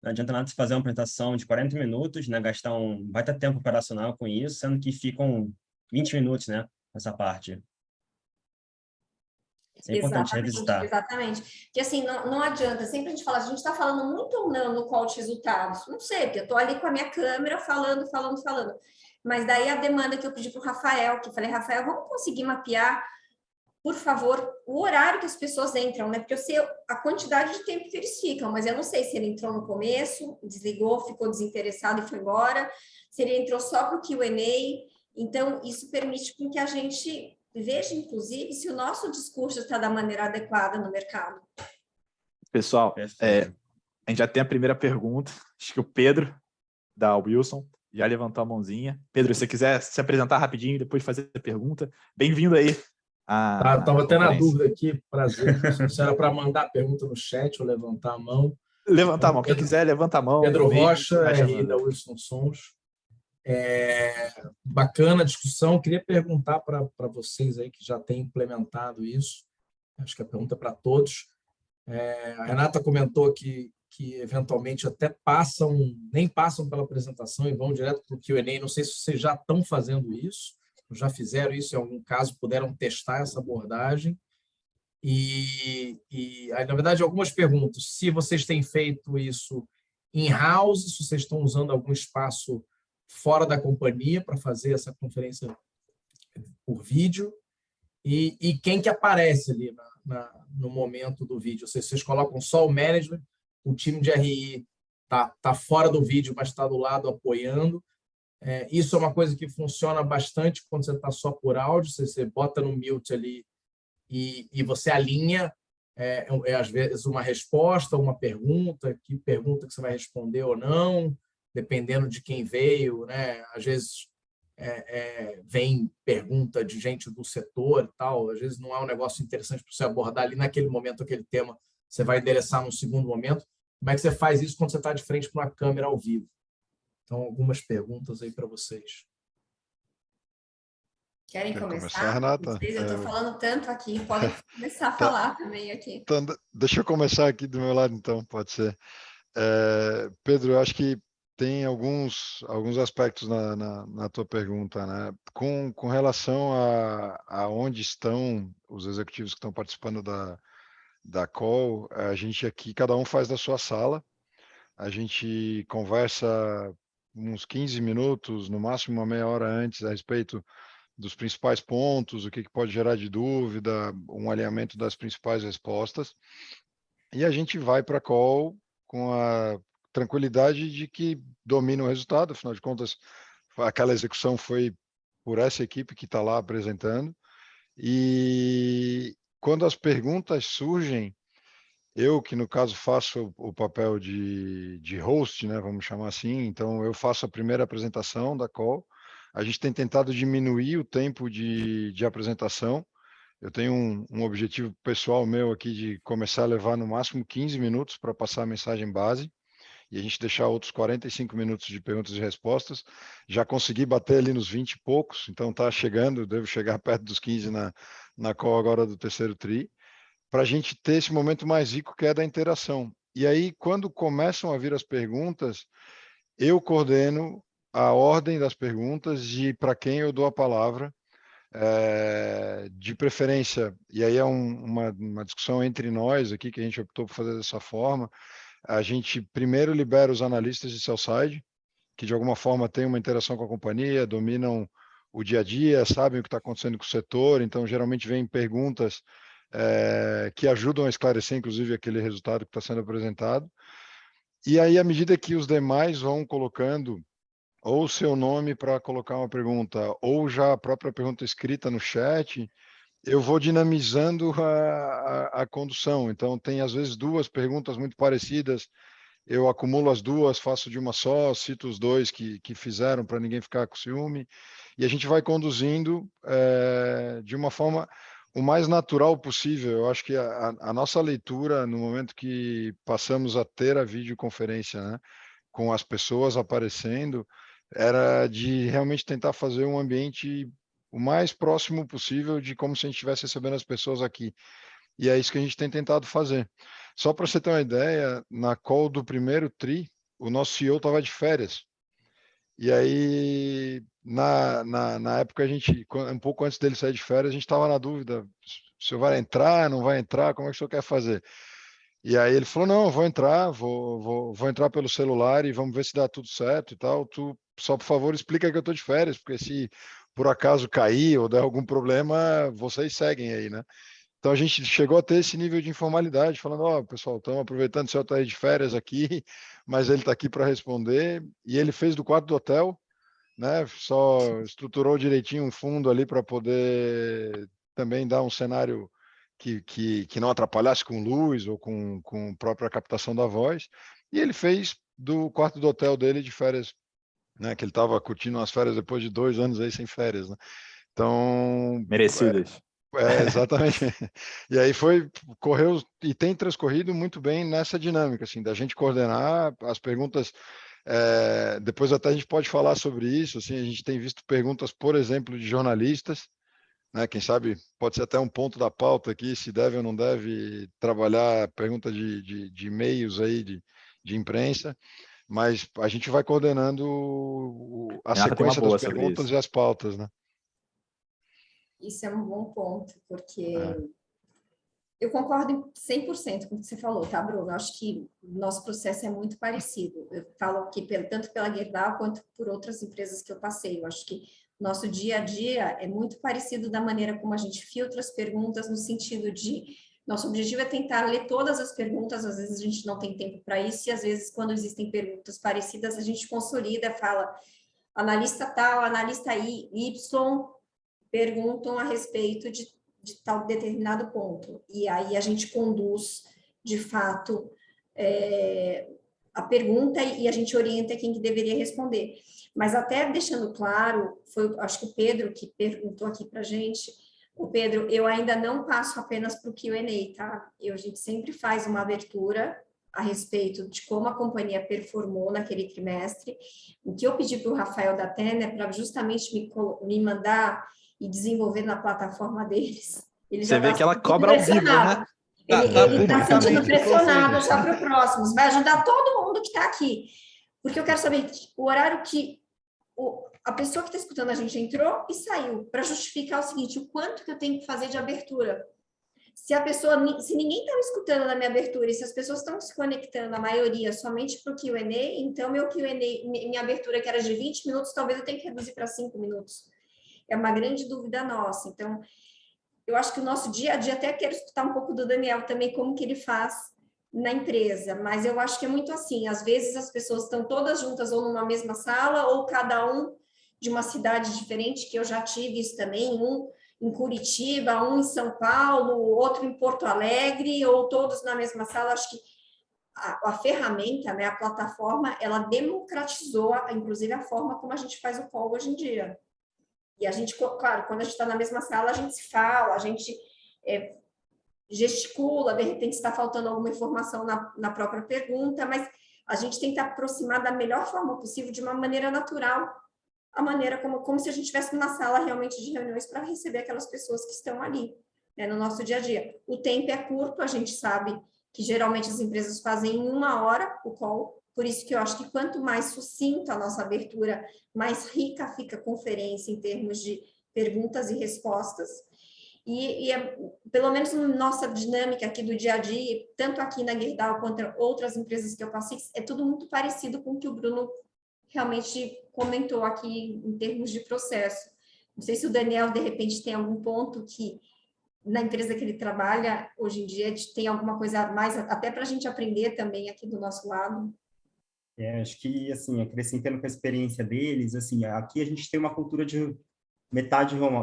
Não adianta nada você fazer uma apresentação de 40 minutos, né, gastar vai ter tempo operacional com isso, sendo que ficam 20 minutos, né, nessa parte. Isso é importante revisitar. Exatamente. Porque assim, não adianta, sempre a gente fala, a gente está falando muito ou não no call de resultados. Não sei, porque eu estou ali com a minha câmera falando. Mas daí a demanda que eu pedi para o Rafael, que eu falei, Rafael, vamos conseguir mapear, por favor, o horário que as pessoas entram, né? Porque eu sei a quantidade de tempo que eles ficam, mas eu não sei se ele entrou no começo, desligou, ficou desinteressado e foi embora, se ele entrou só para o Q&A. Então, isso permite com que a gente veja, inclusive, se o nosso discurso está da maneira adequada no mercado. Pessoal, a gente já tem a primeira pergunta. Acho que o Pedro, da Wilson, já levantou a mãozinha. Pedro, se você quiser se apresentar rapidinho e depois fazer a pergunta, bem-vindo aí. Estava até na dúvida aqui, prazer. Se era para mandar a pergunta no chat ou levantar a mão. Levantar a mão, quem quiser, levanta a mão. Pedro Rocha, RI da Wilson Sons. Bacana a discussão. Queria perguntar para vocês aí que já têm implementado isso. Acho que a pergunta é para todos. A Renata comentou que eventualmente até nem passam pela apresentação e vão direto para o Q&A. Não sei se vocês já estão fazendo isso, já fizeram isso em algum caso, puderam testar essa abordagem. E na verdade, algumas perguntas. Se vocês têm feito isso in-house, se vocês estão usando algum espaço fora da companhia para fazer essa conferência por vídeo, e quem que aparece ali no momento do vídeo. Ou seja, vocês colocam só o management, o time de RI está fora do vídeo, mas está do lado apoiando. Isso é uma coisa que funciona bastante quando você está só por áudio, você bota no mute ali e você alinha, às vezes, uma resposta, uma pergunta que você vai responder ou não, dependendo de quem veio, né? Às vezes vem pergunta de gente do setor e tal, às vezes não é um negócio interessante para você abordar ali naquele momento, aquele tema, você vai endereçar num segundo momento. Como é que você faz isso quando você está de frente para uma câmera ao vivo? Então, algumas perguntas aí para vocês. Querem Quer começar, Renata? Vocês, eu estou falando tanto aqui, podem começar a falar também aqui. Então, deixa eu começar aqui do meu lado, então, pode ser. Pedro, eu acho que tem alguns aspectos na tua pergunta, né? Com relação a onde estão os executivos que estão participando da call, a gente aqui, cada um faz da sua sala, a gente conversa uns 15 minutos, no máximo uma meia hora antes, a respeito dos principais pontos, o que pode gerar de dúvida, um alinhamento das principais respostas, e a gente vai para a call com a tranquilidade de que domina o resultado, afinal de contas, aquela execução foi por essa equipe que está lá apresentando, e quando as perguntas surgem, eu, que no caso faço o papel de host, né, vamos chamar assim, então eu faço a primeira apresentação da call. A gente tem tentado diminuir o tempo de apresentação Eu tenho um objetivo pessoal meu aqui de começar a levar no máximo 15 minutos para passar a mensagem base e a gente deixar outros 45 minutos de perguntas e respostas. Já consegui bater ali nos 20 e poucos, então está chegando, devo chegar perto dos 15 na call agora do terceiro TRI, para a gente ter esse momento mais rico que é da interação. E aí, quando começam a vir as perguntas, eu coordeno a ordem das perguntas e para quem eu dou a palavra, de preferência, e aí é uma discussão entre nós aqui, que a gente optou por fazer dessa forma, a gente primeiro libera os analistas de sell-side, que de alguma forma têm uma interação com a companhia, dominam o dia a dia, sabem o que está acontecendo com o setor, então geralmente vêm perguntas que ajudam a esclarecer, inclusive, aquele resultado que está sendo apresentado. E aí, à medida que os demais vão colocando ou o seu nome para colocar uma pergunta, ou já a própria pergunta escrita no chat, eu vou dinamizando a condução. Então, tem às vezes duas perguntas muito parecidas, eu acumulo as duas, faço de uma só, cito os dois que fizeram para ninguém ficar com ciúme, e a gente vai conduzindo de uma forma o mais natural possível. Eu acho que a nossa leitura, no momento que passamos a ter a videoconferência, né, com as pessoas aparecendo, era de realmente tentar fazer um ambiente o mais próximo possível de como se a gente estivesse recebendo as pessoas aqui. E é isso que a gente tem tentado fazer. Só para você ter uma ideia, na call do primeiro TRI, o nosso CEO estava de férias. E aí, na época, a gente, um pouco antes dele sair de férias, a gente estava na dúvida, o senhor vai entrar, não vai entrar, como é que o senhor quer fazer? E aí ele falou, não, eu vou entrar, vou entrar pelo celular e vamos ver se dá tudo certo e tal. Tu só, por favor, explica que eu estou de férias, porque se por acaso cair ou der algum problema, vocês seguem aí, né? Então a gente chegou a ter esse nível de informalidade, falando, ó, pessoal, estamos aproveitando o senhor está aí de férias aqui, mas ele está aqui para responder. E ele fez do quarto do hotel, né? Só estruturou direitinho um fundo ali para poder também dar um cenário que não atrapalhasse com luz ou com a própria captação da voz. E ele fez do quarto do hotel dele de férias, né? Que ele estava curtindo umas férias depois de 2 anos aí sem férias, né? Então, Merecidas. exatamente. E aí correu e tem transcorrido muito bem nessa dinâmica, assim, da gente coordenar as perguntas. Depois até a gente pode falar sobre isso, assim, a gente tem visto perguntas, por exemplo, de jornalistas, né? Quem sabe pode ser até um ponto da pauta aqui, se deve ou não deve trabalhar pergunta de e-mails aí de imprensa, mas a gente vai coordenando a Renata tem uma sequência das boa sobre perguntas isso. e as pautas, né? Isso é um bom ponto, porque eu concordo 100% com o que você falou, tá, Bruno? Eu acho que o nosso processo é muito parecido. Eu falo aqui tanto pela Gerdau quanto por outras empresas que eu passei. Eu acho que nosso dia a dia é muito parecido da maneira como a gente filtra as perguntas, no sentido de nosso objetivo é tentar ler todas as perguntas, às vezes a gente não tem tempo para isso, e às vezes, quando existem perguntas parecidas, a gente consolida, fala analista tal, analista Y, perguntam a respeito de tal determinado ponto. E aí a gente conduz, de fato, a pergunta e a gente orienta quem que deveria responder. Mas até deixando claro, acho que o Pedro que perguntou aqui para a gente, o Pedro, eu ainda não passo apenas para o Q&A, tá? A gente sempre faz uma abertura a respeito de como a companhia performou naquele trimestre. O que eu pedi para o Rafael da Tena é para justamente me mandar e desenvolver na plataforma deles. Ele Você já vê está que ela cobra ao vivo, né? Ele está sentindo publicamente pressionado vocês. já para o próximo. Vai ajudar todo mundo que está aqui. Porque eu quero saber o horário que a pessoa que está escutando a gente entrou e saiu, para justificar o seguinte, o quanto que eu tenho que fazer de abertura. Se ninguém está escutando na minha abertura e se as pessoas estão se conectando, a maioria, somente para o Q&A, então meu Q&A, minha abertura que era de 20 minutos, talvez eu tenha que reduzir para 5 minutos. É uma grande dúvida nossa. Então, eu acho que o nosso dia a dia, até quero escutar um pouco do Daniel também, como que ele faz na empresa, mas eu acho que é muito assim, às vezes as pessoas estão todas juntas ou numa mesma sala, ou cada um de uma cidade diferente, que eu já tive isso também, um em Curitiba, um em São Paulo, outro em Porto Alegre, ou todos na mesma sala. Acho que a ferramenta, né, a plataforma, ela democratizou, inclusive, a forma como a gente faz o call hoje em dia. E a gente, claro, quando a gente está na mesma sala, a gente se fala, a gente gesticula, de repente está faltando alguma informação na própria pergunta, mas a gente tenta aproximar da melhor forma possível, de uma maneira natural, a maneira como se a gente estivesse numa sala realmente de reuniões para receber aquelas pessoas que estão ali, né, no nosso dia a dia. O tempo é curto, a gente sabe que geralmente as empresas fazem em 1 hora o call, por isso que eu acho que quanto mais sucinta a nossa abertura, mais rica fica a conferência em termos de perguntas e respostas. Pelo menos na nossa dinâmica aqui do dia a dia, tanto aqui na Gerdau quanto outras empresas que eu passei, é tudo muito parecido com o que o Bruno realmente comentou aqui em termos de processo. Não sei se o Daniel, de repente, tem algum ponto que, na empresa que ele trabalha, hoje em dia, tem alguma coisa a mais, até para a gente aprender também aqui do nosso lado. Acho que, assim, acrescentando com a experiência deles, assim, aqui a gente tem uma cultura de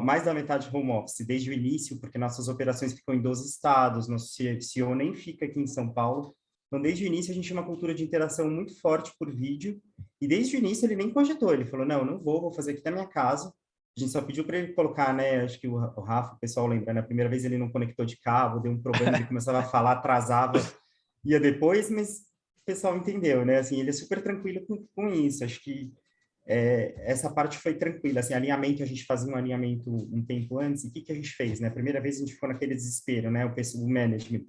mais da metade home office, desde o início, porque nossas operações ficam em 12 estados, nosso CEO nem fica aqui em São Paulo. Então, desde o início, a gente tem uma cultura de interação muito forte por vídeo, e desde o início ele nem cogitou, ele falou, não, não vou fazer aqui na minha casa. A gente só pediu para ele colocar, né, acho que o Rafa, o pessoal lembra, na primeira vez ele não conectou de cabo, deu um problema, ele começava a falar, atrasava, ia depois, mas o pessoal entendeu, né, assim, ele é super tranquilo com isso, acho que essa parte foi tranquila, assim, alinhamento, a gente fazia um alinhamento um tempo antes, e o que a gente fez, né, a primeira vez a gente ficou naquele desespero, né, o management,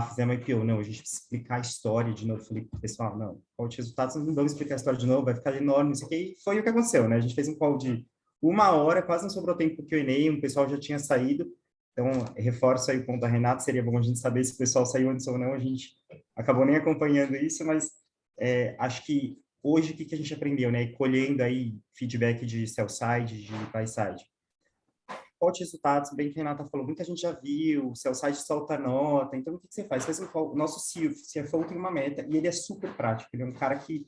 fizemos IPO, não, a gente precisa explicar a história de novo, falei, pessoal, não, call de resultados, não vamos explicar a história de novo, vai ficar enorme, não sei o que, e foi o que aconteceu, né, a gente fez um call de 1 hora, quase não sobrou tempo para o Q&A, o pessoal já tinha saído, então, reforço aí o ponto da Renata, seria bom a gente saber se o pessoal saiu antes ou não, a gente acabou nem acompanhando isso, mas acho que hoje o que a gente aprendeu, né, colhendo aí feedback de sell-side, de buy-side. Call de resultados, bem que a Renata falou, muita gente já viu, o sell-side solta nota, então o que você faz? Faz um call, o nosso CFO tem uma meta, e ele é super prático, ele é um cara que,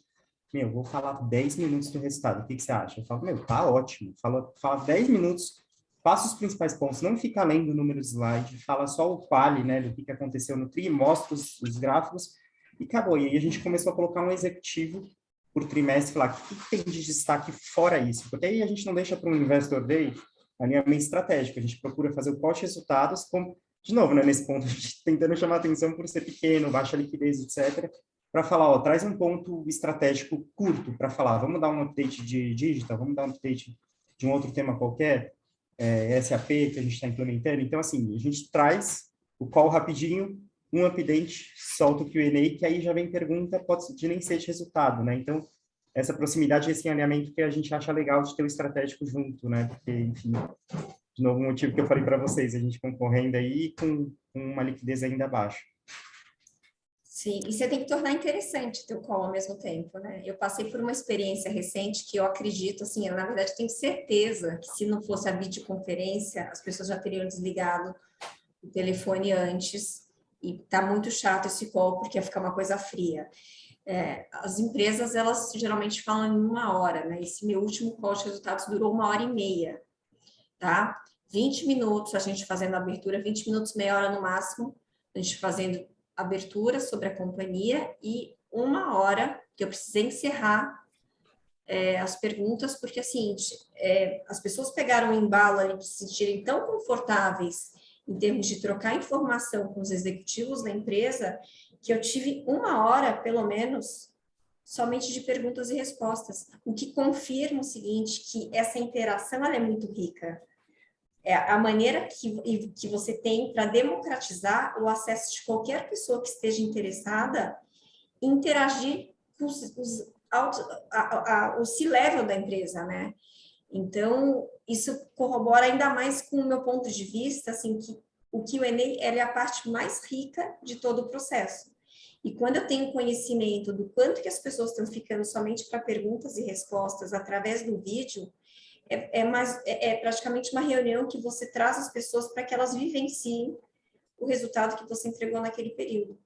vou falar 10 minutos do resultado, o que você acha? Eu falo, tá ótimo, fala 10 minutos, passa os principais pontos, não fica lendo o número de slide, fala só o quali, né, do que aconteceu no TRI, mostra os gráficos, e acabou. E aí a gente começou a colocar um executivo por trimestre, falar, o que tem de destaque fora isso? Porque aí a gente não deixa para um Investor Day alinhamento estratégico, a gente procura fazer o cost resultados, de novo, né, nesse ponto, a gente tentando chamar atenção por ser pequeno, baixa liquidez, etc., para falar, traz um ponto estratégico curto para falar, vamos dar um update de digital, vamos dar um update de um outro tema qualquer, SAP que a gente está implementando. Então, assim, a gente traz o call rapidinho, um update, solta o Q&A, que aí já vem pergunta, pode nem ser de resultado, né? Então, essa proximidade, esse alinhamento que a gente acha legal de ter o estratégico junto, né? Porque, enfim, de novo, o motivo que eu falei para vocês, a gente concorrendo aí com uma liquidez ainda abaixo. Sim, e você tem que tornar interessante o teu call ao mesmo tempo, né? Eu passei por uma experiência recente que eu acredito, assim, eu na verdade tenho certeza que se não fosse a videoconferência, as pessoas já teriam desligado o telefone antes, e tá muito chato esse call, porque ia ficar uma coisa fria. As empresas, elas geralmente falam em 1 hora, né? Esse meu último call de resultados durou 1h30, tá? 20 minutos a gente fazendo a abertura, 20 minutos, meia hora no máximo, a gente fazendo abertura sobre a companhia, e 1 hora que eu precisei encerrar as perguntas, porque assim, as pessoas pegaram o embalo ali de se sentirem tão confortáveis em termos de trocar informação com os executivos da empresa, que eu tive 1 hora, pelo menos, somente de perguntas e respostas, o que confirma o seguinte, que essa interação ela é muito rica. A maneira que você tem para democratizar o acesso de qualquer pessoa que esteja interessada em interagir com o C-level da empresa, né? Então, isso corrobora ainda mais com o meu ponto de vista, assim, que o Q&A é a parte mais rica de todo o processo. E quando eu tenho conhecimento do quanto que as pessoas estão ficando somente para perguntas e respostas através do vídeo, é praticamente uma reunião que você traz as pessoas para que elas vivenciem o resultado que você entregou naquele período.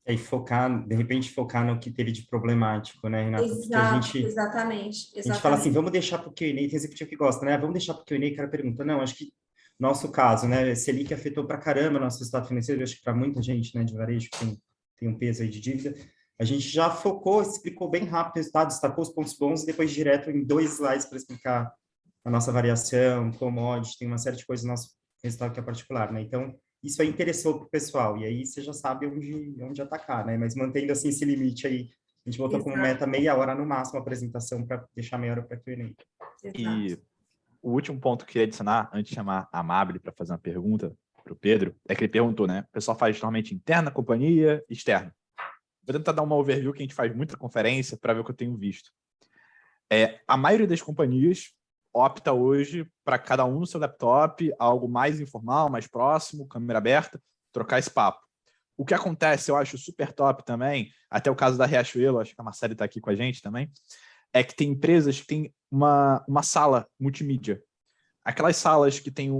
E de repente focar no que teve de problemático, né, Renata? Exato, exatamente. A gente fala assim, vamos deixar para o Q&A, tem executivo que gosta, né? Vamos deixar para o Q&A, o cara pergunta. Não, acho que nosso caso, né, Selic afetou para caramba nosso resultado financeiro, acho que para muita gente, né, de varejo que tem um peso aí de dívida. A gente já focou, explicou bem rápido o resultado, destacou os pontos bons e depois direto em 2 slides para explicar a nossa variação, commodity, tem uma série de coisas no nosso resultado que é particular, né? Então, isso aí interessou para o pessoal, e aí você já sabe onde atacar, né? Mas mantendo, assim, esse limite aí, a gente botou como meta meia hora no máximo a apresentação para deixar meia hora para Q&A. E o último ponto que eu queria adicionar, antes de chamar a Amable para fazer uma pergunta para o Pedro, é que ele perguntou, né? O pessoal faz normalmente interna, companhia, externa. Vou tentar dar uma overview que a gente faz muita conferência para ver o que eu tenho visto. A maioria das companhias opta hoje para cada um no seu laptop, algo mais informal, mais próximo, câmera aberta, trocar esse papo. O que acontece, eu acho super top também, até o caso da Riachuelo, acho que a Marcela está aqui com a gente também, é que tem empresas que têm uma sala multimídia. Aquelas salas que tem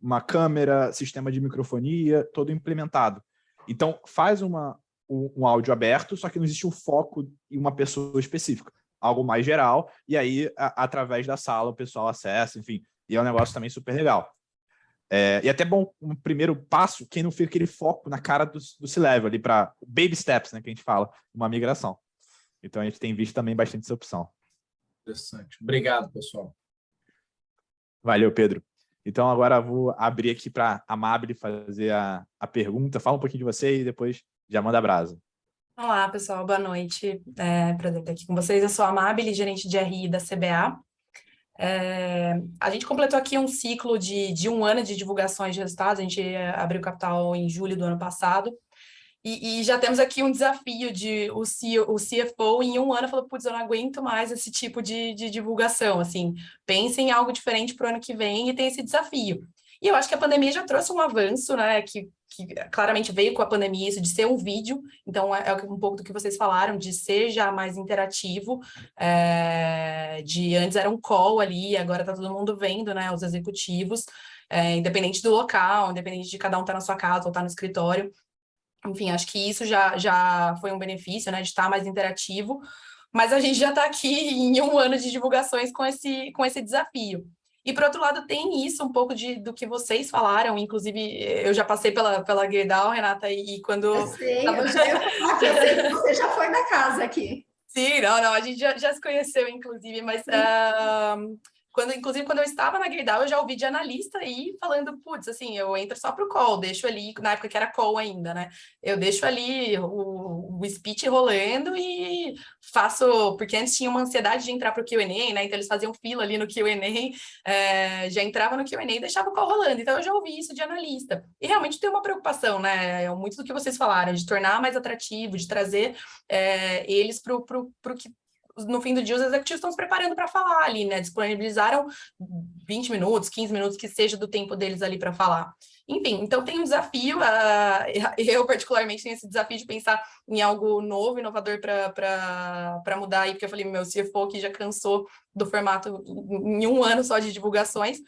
uma câmera, sistema de microfonia, todo implementado. Então, faz um áudio aberto, só que não existe um foco em uma pessoa específica. Algo mais geral, e aí, através da sala, o pessoal acessa, enfim. E é um negócio também super legal. E até bom, um primeiro passo, quem não fica aquele foco na cara do C-Level, ali para baby steps, né, que a gente fala, uma migração. Então, a gente tem visto também bastante essa opção. Interessante. Obrigado, pessoal. Valeu, Pedro. Então, agora vou abrir aqui para a Amable fazer a pergunta. Fala um pouquinho de você e depois já manda a brasa. Olá, pessoal. Boa noite. Prazer estar aqui com vocês. Eu sou a Amable, gerente de RI da CBA. A gente completou aqui um ciclo de 1 ano de divulgações de resultados. A gente abriu capital em julho do ano passado. E já temos aqui um desafio de o CFO em 1 ano falou, putz, eu não aguento mais esse tipo de divulgação, assim, pensem em algo diferente para o ano que vem e tem esse desafio. E eu acho que a pandemia já trouxe um avanço, né, que claramente veio com a pandemia, isso de ser um vídeo, então é um pouco do que vocês falaram, de ser já mais interativo, de antes era um call ali, agora tá todo mundo vendo, né, os executivos, independente do local, independente de cada um estar na sua casa ou estar no escritório. Enfim, acho que isso já foi um benefício, né, de estar mais interativo, mas a gente já está aqui em 1 ano de divulgações com esse desafio. E, por outro lado, tem isso um pouco do que vocês falaram, inclusive, eu já passei pela Gerdau, Renata, e quando... Eu sei que você já foi da casa aqui. Sim, não, a gente já se conheceu, inclusive, mas... Inclusive, quando eu estava na Gerdau, eu já ouvi de analista aí falando, putz, assim, eu entro só pro call, deixo ali, na época que era call ainda, né? Eu deixo ali o speech rolando e faço, porque antes tinha uma ansiedade de entrar pro Q&A, né? Então eles faziam fila ali no Q&A, já entrava no Q&A e deixava o call rolando. Então eu já ouvi isso de analista. E realmente tem uma preocupação, né? Muito do que vocês falaram, de tornar mais atrativo, de trazer eles pro que no fim do dia, os executivos estão se preparando para falar ali, né? Disponibilizaram 20 minutos, 15 minutos, que seja do tempo deles ali para falar. Enfim, então tem um desafio, eu particularmente tenho esse desafio de pensar em algo novo, inovador para mudar aí, porque eu falei, meu CFO aqui já cansou do formato em 1 ano só de divulgações.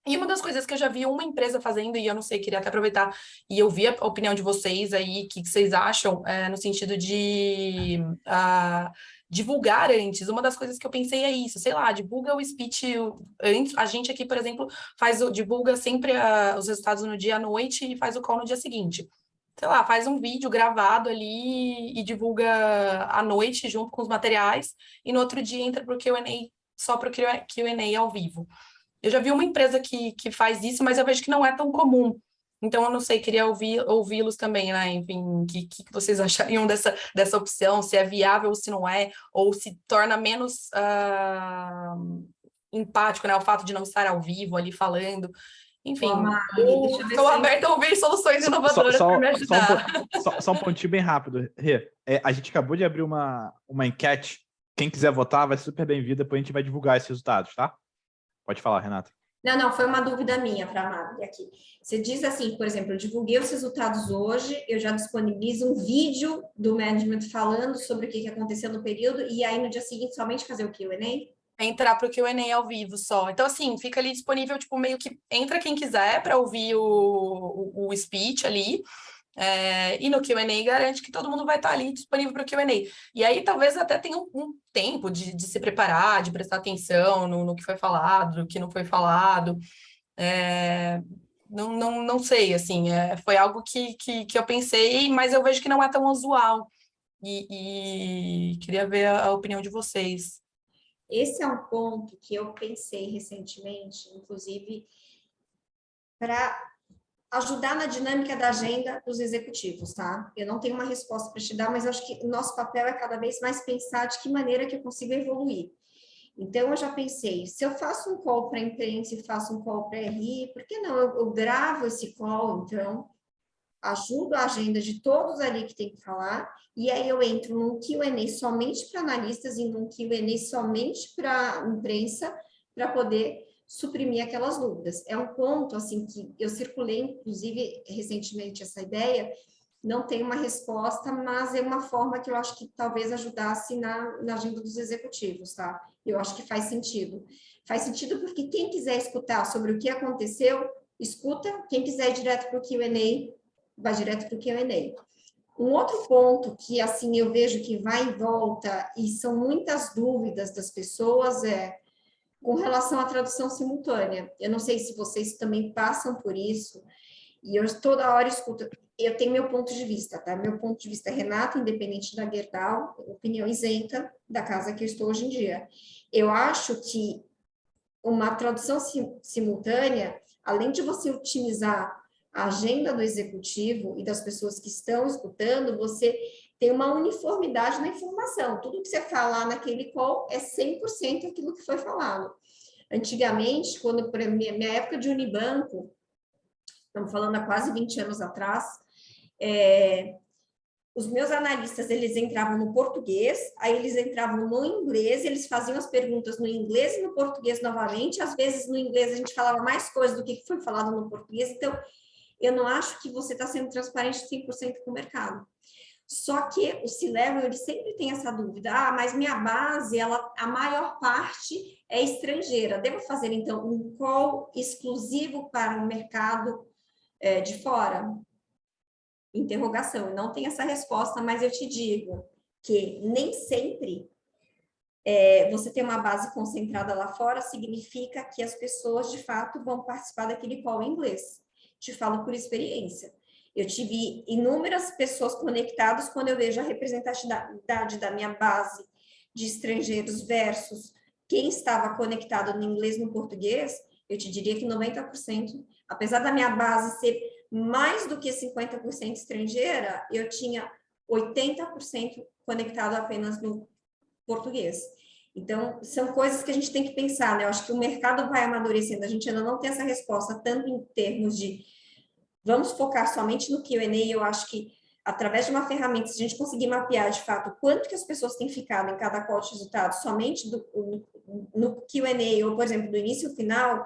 E uma das coisas que eu já vi uma empresa fazendo, e eu não sei, queria até aproveitar e ouvir a opinião de vocês aí, o que vocês acham, no sentido de divulgar antes. Uma das coisas que eu pensei é isso, sei lá, divulga o speech antes. A gente aqui, por exemplo, divulga sempre os resultados no dia à noite e faz o call no dia seguinte. Sei lá, faz um vídeo gravado ali e divulga à noite junto com os materiais, e no outro dia entra para o Q&A, só para o Q&A ao vivo. Eu já vi uma empresa que faz isso, mas eu vejo que não é tão comum. Então, eu não sei, queria ouvi-los também, né? Enfim, o que vocês achariam dessa opção, se é viável ou se não é, ou se torna menos empático, né? O fato de não estar ao vivo ali falando. Enfim, estou aberta a ouvir soluções inovadoras para me ajudar. Só um pontinho bem rápido, Rê. A gente acabou de abrir uma enquete. Quem quiser votar vai ser super bem-vindo, depois a gente vai divulgar esses resultados, tá? Pode falar, Renata. Não, foi uma dúvida minha para a Amable aqui. Você diz assim, por exemplo, eu divulguei os resultados hoje, eu já disponibilizo um vídeo do management falando sobre o que aconteceu no período, e aí no dia seguinte somente fazer o Q&A? Entrar para o Q&A ao vivo só. Então, assim, fica ali disponível, tipo, meio que entra quem quiser para ouvir o speech ali, e no Q&A garante que todo mundo vai estar ali disponível para o Q&A. E aí talvez até tenha um tempo de se preparar, de prestar atenção no que foi falado, no que não foi falado. Não sei, assim, foi algo que eu pensei, mas eu vejo que não é tão usual. E queria ver a opinião de vocês. Esse é um ponto que eu pensei recentemente, inclusive, para ajudar na dinâmica da agenda dos executivos, tá? Eu não tenho uma resposta para te dar, mas eu acho que o nosso papel é cada vez mais pensar de que maneira que eu consigo evoluir. Então, eu já pensei, se eu faço um call para a imprensa e faço um call para a RI, por que não? Eu gravo esse call, então, ajudo a agenda de todos ali que tem que falar, e aí eu entro num Q&A somente para analistas e num Q&A somente para imprensa, para poder suprimir aquelas dúvidas. É um ponto, assim, que eu circulei, inclusive, recentemente essa ideia, não tem uma resposta, mas é uma forma que eu acho que talvez ajudasse na agenda dos executivos, tá? Eu acho que faz sentido. Faz sentido porque quem quiser escutar sobre o que aconteceu, escuta. Quem quiser ir direto para o Q&A, vai direto para o Q&A. Um outro ponto que, assim, eu vejo que vai e volta, e são muitas dúvidas das pessoas, é com relação à tradução simultânea. Eu não sei se vocês também passam por isso, e eu toda hora escuto, eu tenho meu ponto de vista, tá? Meu ponto de vista é Renata, independente da Gerdau, opinião isenta da casa que eu estou hoje em dia. Eu acho que uma tradução simultânea, além de você otimizar a agenda do executivo e das pessoas que estão escutando, você tem uma uniformidade na informação. Tudo que você falar naquele call é 100% aquilo que foi falado. Antigamente, quando, por minha época de Unibanco, estamos falando há quase 20 anos atrás, os meus analistas, eles entravam no português, aí eles entravam no inglês, eles faziam as perguntas no inglês e no português novamente, às vezes no inglês a gente falava mais coisas do que foi falado no português, então eu não acho que você está sendo transparente 100% com o mercado. Só que o C-Level, ele sempre tem essa dúvida, mas minha base, a maior parte é estrangeira, devo fazer então um call exclusivo para o mercado de fora? Interrogação, eu não tenho essa resposta, mas eu te digo que nem sempre você ter uma base concentrada lá fora significa que as pessoas, de fato, vão participar daquele call em inglês. Te falo por experiência. Eu tive inúmeras pessoas conectadas quando eu vejo a representatividade da minha base de estrangeiros versus quem estava conectado no inglês e no português, eu te diria que 90%, apesar da minha base ser mais do que 50% estrangeira, eu tinha 80% conectado apenas no português. Então, são coisas que a gente tem que pensar, né? Eu acho que o mercado vai amadurecendo, a gente ainda não tem essa resposta, tanto em termos de vamos focar somente no Q&A, eu acho que através de uma ferramenta, se a gente conseguir mapear de fato quanto que as pessoas têm ficado em cada call de resultado, somente no Q&A, ou por exemplo, do início ao final,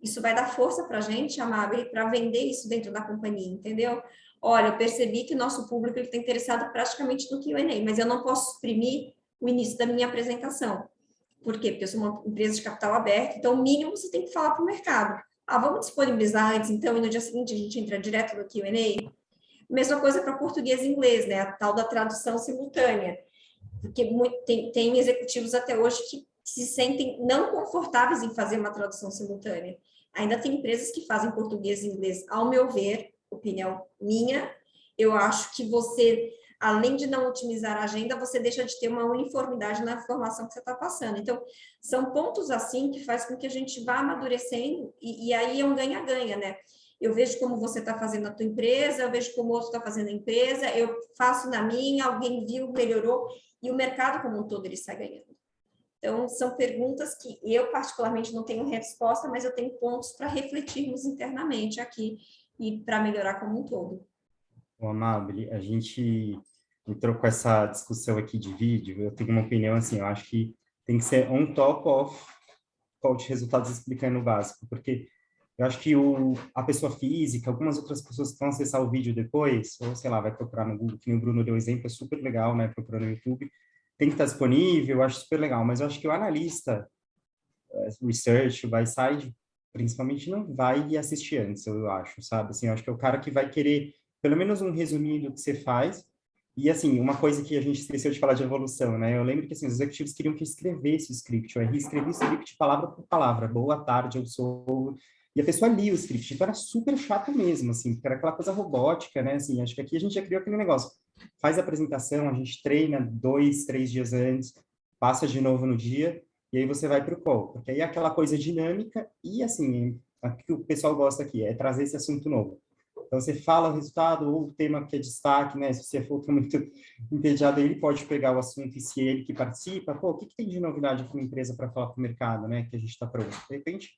isso vai dar força para a gente, Amabile, para vender isso dentro da companhia, entendeu? Olha, eu percebi que o nosso público está interessado praticamente no Q&A, mas eu não posso suprimir o início da minha apresentação. Por quê? Porque eu sou uma empresa de capital aberto, então o mínimo você tem que falar para o mercado. Vamos disponibilizar antes, então, e no dia seguinte a gente entra direto no Q&A? Mesma coisa para português e inglês, né? A tal da tradução simultânea. Porque tem executivos até hoje que se sentem não confortáveis em fazer uma tradução simultânea. Ainda tem empresas que fazem português e inglês. Ao meu ver, opinião minha, eu acho que você, além de não otimizar a agenda, você deixa de ter uma uniformidade na informação que você está passando. Então, são pontos assim que faz com que a gente vá amadurecendo e aí é um ganha-ganha, né? Eu vejo como você está fazendo na tua empresa, eu vejo como o outro está fazendo a empresa, eu faço na minha, alguém viu, melhorou, e o mercado como um todo ele sai ganhando. Então, são perguntas que eu particularmente não tenho resposta, mas eu tenho pontos para refletirmos internamente aqui e para melhorar como um todo. Bom, Amabile, a gente entrou com essa discussão aqui de vídeo, eu tenho uma opinião assim, eu acho que tem que ser on top of call de resultados explicando o básico, porque eu acho que a pessoa física, algumas outras pessoas que vão acessar o vídeo depois, ou sei lá, vai procurar no Google, que o Bruno deu exemplo, é super legal, né, procurar no YouTube, tem que estar disponível, eu acho super legal, mas eu acho que o analista, research, buy side, principalmente não vai assistir antes, eu acho, sabe? Assim, eu acho que é o cara que vai querer pelo menos um resuminho do que você faz. E, assim, uma coisa que a gente esqueceu de falar de evolução, né? Eu lembro que, assim, os executivos queriam que eu escrevesse o script. Eu escrevi o script palavra por palavra. Boa tarde, eu sou... E a pessoa lia o script. Então, era super chato mesmo, assim, porque era aquela coisa robótica, né? Assim, acho que aqui a gente já criou aquele negócio. Faz a apresentação, a gente treina 2, 3 dias antes, passa de novo no dia, e aí você vai para o call. Porque aí é aquela coisa dinâmica e, assim, o que o pessoal gosta aqui, é trazer esse assunto novo. Então, você fala o resultado ou o tema que é destaque, né? Se você for muito entediado, ele pode pegar o assunto e se ele que participa, pô, o que tem de novidade aqui na empresa para falar para o mercado, né? Que a gente está pronto. De repente,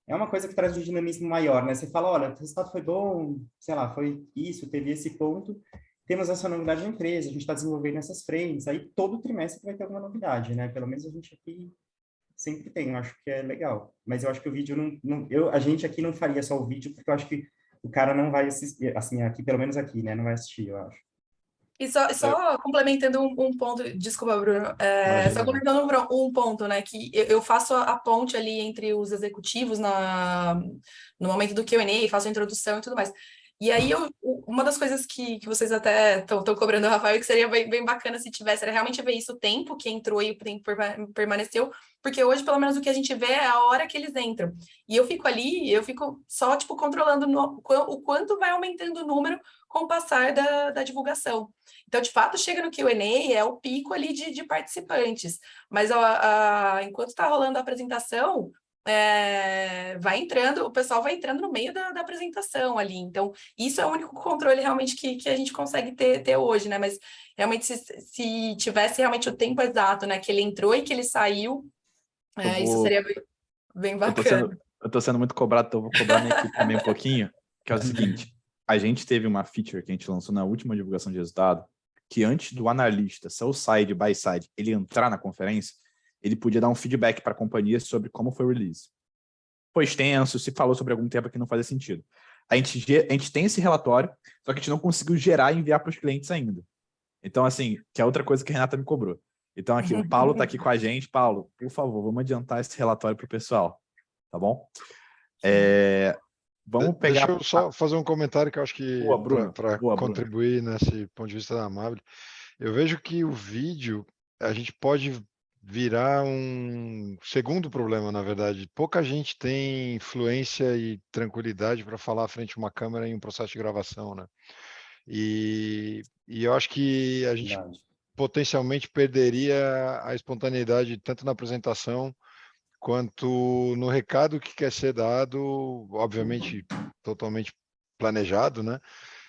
é uma coisa que traz um dinamismo maior, né? Você fala, olha, o resultado foi bom, sei lá, foi isso, teve esse ponto, temos essa novidade na empresa, a gente está desenvolvendo essas frentes, aí todo trimestre vai ter alguma novidade, né? Pelo menos a gente aqui sempre tem, eu acho que é legal. Mas eu acho que o vídeo a gente aqui não faria só o vídeo, porque eu acho que o cara não vai assistir, assim, aqui, pelo menos aqui, né? Não vai assistir, eu acho. E só complementando um ponto, desculpa, Bruno, Imagina, só complementando um ponto, né, que eu faço a ponte ali entre os executivos no momento do Q&A, faço a introdução e tudo mais. E aí, uma das coisas que vocês até estão cobrando, Rafael, que seria bem bacana se tivesse, era realmente ver isso, o tempo que entrou e o tempo permaneceu, porque hoje, pelo menos, o que a gente vê é a hora que eles entram. E eu fico só, tipo, controlando o quanto vai aumentando o número com o passar da divulgação. Então, de fato, chega no Q&A, é o pico ali de participantes. Mas enquanto está rolando a apresentação, o pessoal vai entrando no meio da apresentação ali. Então, isso é o único controle realmente que a gente consegue ter hoje, né? Mas realmente, se tivesse realmente o tempo exato, né? Que ele entrou e que ele saiu, isso seria bem bacana. Eu tô sendo muito cobrado, então eu vou cobrar minha equipe também um pouquinho, que é o seguinte, a gente teve uma feature que a gente lançou na última divulgação de resultado, que antes do analista, sell side, buy side, ele entrar na conferência, ele podia dar um feedback para a companhia sobre como foi o release. Foi extenso, se falou sobre algum tema que não fazia sentido. A gente tem esse relatório, só que a gente não conseguiu gerar e enviar para os clientes ainda. Então, assim, que é outra coisa que a Renata me cobrou. Então, aqui, o Paulo está aqui com a gente. Paulo, por favor, vamos adiantar esse relatório para o pessoal, tá bom? Vamos pegar... Deixa eu só fazer um comentário que eu acho que, para contribuir nesse ponto de vista da Amable, eu vejo que o vídeo, a gente pode virar um segundo problema, na verdade. Pouca gente tem fluência e tranquilidade para falar à frente de uma câmera em um processo de gravação, né? E eu acho que a gente potencialmente perderia a espontaneidade tanto na apresentação quanto no recado que quer ser dado, obviamente totalmente planejado, né?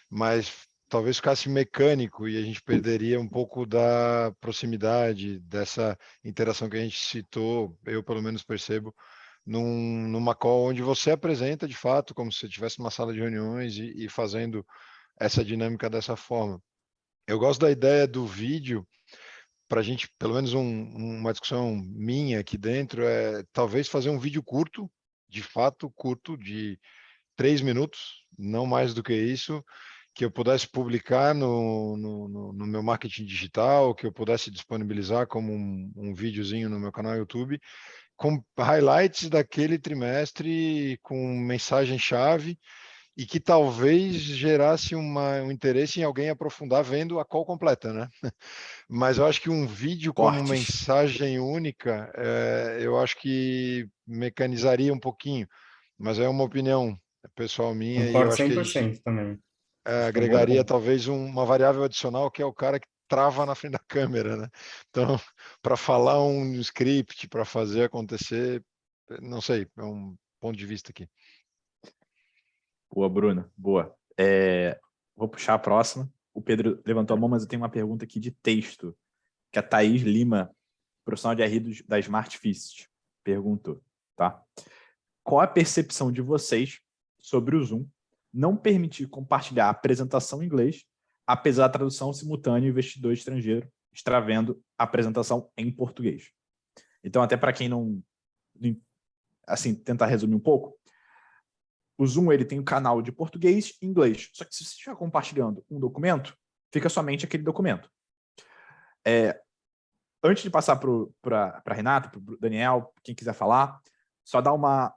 Mas talvez ficasse mecânico e a gente perderia um pouco da proximidade, dessa interação que a gente citou, eu pelo menos percebo, numa call onde você apresenta de fato, como se você estivesse numa sala de reuniões e fazendo essa dinâmica dessa forma. Eu gosto da ideia do vídeo, para a gente, pelo menos uma discussão minha aqui dentro, é talvez fazer um vídeo curto, de fato curto, de 3 minutos, não mais do que isso, que eu pudesse publicar no meu marketing digital, que eu pudesse disponibilizar como um videozinho no meu canal YouTube, com highlights daquele trimestre, com mensagem-chave, e que talvez gerasse um interesse em alguém aprofundar vendo a call completa, né? Mas eu acho que um vídeo como mensagem única, eu acho que mecanizaria um pouquinho, mas é uma opinião pessoal minha. Concordo, e eu acho 100% que também. agregaria talvez uma variável adicional, que é o cara que trava na frente da câmera, né? Então, para falar um script, para fazer acontecer, não sei, é um ponto de vista aqui. Boa, Bruno. Boa. Vou puxar a próxima. O Pedro levantou a mão, mas eu tenho uma pergunta aqui de texto, que a Thaís Lima, profissional de RI da Smart Fist, perguntou, tá? Qual a percepção de vocês sobre o Zoom não permitir compartilhar a apresentação em inglês, apesar da tradução simultânea e o investidor estrangeiro estar vendo a apresentação em português? Então, até para quem não... Assim, tentar resumir um pouco, o Zoom ele tem um canal de português e inglês. Só que se você estiver compartilhando um documento, fica somente aquele documento. Antes de passar para a Renata, para o Daniel, quem quiser falar, só dar uma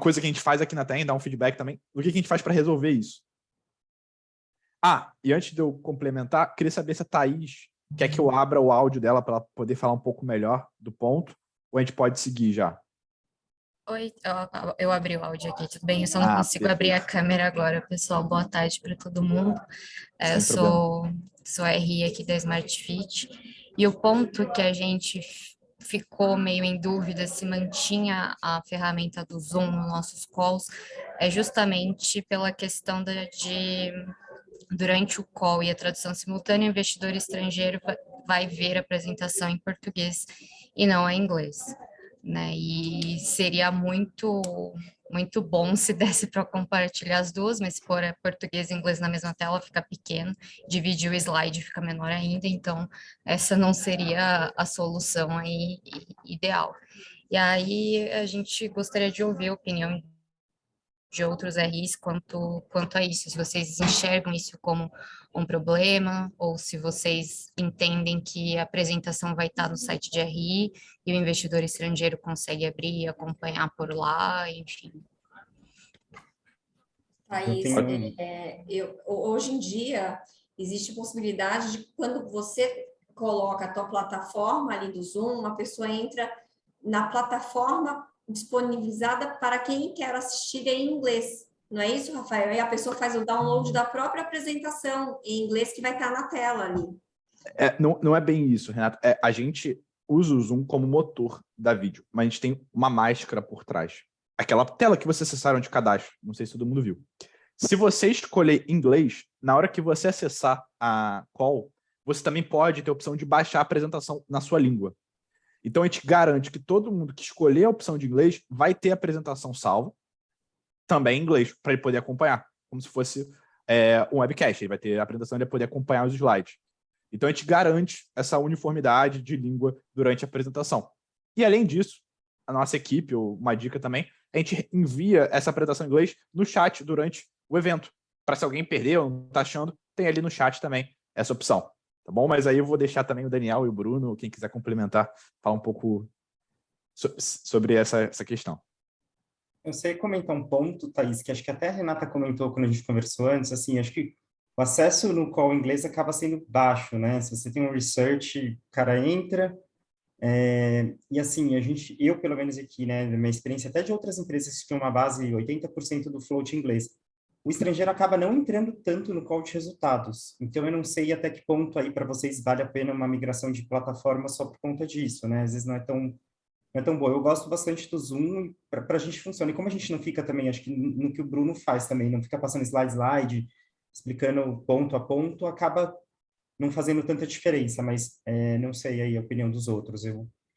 coisa que a gente faz aqui na TEM, dar um feedback também, do que a gente faz para resolver isso. E antes de eu complementar, queria saber se a Thaís quer que eu abra o áudio dela para ela poder falar um pouco melhor do ponto, ou a gente pode seguir já. Oi, eu abri o áudio aqui, tudo bem? Eu só não consigo abrir a câmera agora, pessoal. Boa tarde para todo mundo. Eu sou a RI aqui da Smart Fit. E o ponto que a gente ficou meio em dúvida se mantinha a ferramenta do Zoom nos nossos calls, é justamente pela questão de durante o call e a tradução simultânea, o investidor estrangeiro vai ver a apresentação em português e não em inglês, né? E seria muito bom se desse para compartilhar as duas, mas se for português e inglês na mesma tela fica pequeno, dividir o slide fica menor ainda, então essa não seria a solução aí ideal. E aí a gente gostaria de ouvir a opinião de outros RIs quanto a isso, se vocês enxergam isso como um problema, ou se vocês entendem que a apresentação vai estar no site de RI e o investidor estrangeiro consegue abrir e acompanhar por lá, enfim. Thaís, hoje em dia existe possibilidade de quando você coloca a tua plataforma ali do Zoom, a pessoa entra na plataforma disponibilizada para quem quer assistir em inglês. Não é isso, Rafael? E a pessoa faz o download da própria apresentação em inglês que vai estar na tela ali. Não é bem isso, Renato. A gente usa o Zoom como motor da vídeo, mas a gente tem uma máscara por trás. Aquela tela que vocês acessaram de cadastro, não sei se todo mundo viu. Se você escolher inglês, na hora que você acessar a call, você também pode ter a opção de baixar a apresentação na sua língua. Então, a gente garante que todo mundo que escolher a opção de inglês vai ter a apresentação salva, também em inglês, para ele poder acompanhar, como se fosse um webcast. Ele vai ter a apresentação e ele vai poder acompanhar os slides. Então, a gente garante essa uniformidade de língua durante a apresentação. E, além disso, a nossa equipe, ou uma dica também, a gente envia essa apresentação em inglês no chat durante o evento. Para se alguém perdeu ou não está achando, tem ali no chat também essa opção. Tá bom? Mas aí eu vou deixar também o Daniel e o Bruno, quem quiser complementar, falar um pouco sobre essa questão. Eu sei comentar um ponto, Thaís, que acho que até a Renata comentou quando a gente conversou antes, assim, acho que o acesso no call inglês acaba sendo baixo, né? Se você tem um research, o cara entra, e assim, eu pelo menos aqui, né, na minha experiência até de outras empresas que tinham uma base 80% do float em inglês, o estrangeiro acaba não entrando tanto no call de resultados. Então, eu não sei até que ponto aí para vocês vale a pena uma migração de plataforma só por conta disso, né? Às vezes não é tão boa. Eu gosto bastante do Zoom para a gente funciona. E como a gente não fica também, acho que no que o Bruno faz também, não fica passando slide, explicando ponto a ponto, acaba não fazendo tanta diferença, mas não sei aí a opinião dos outros.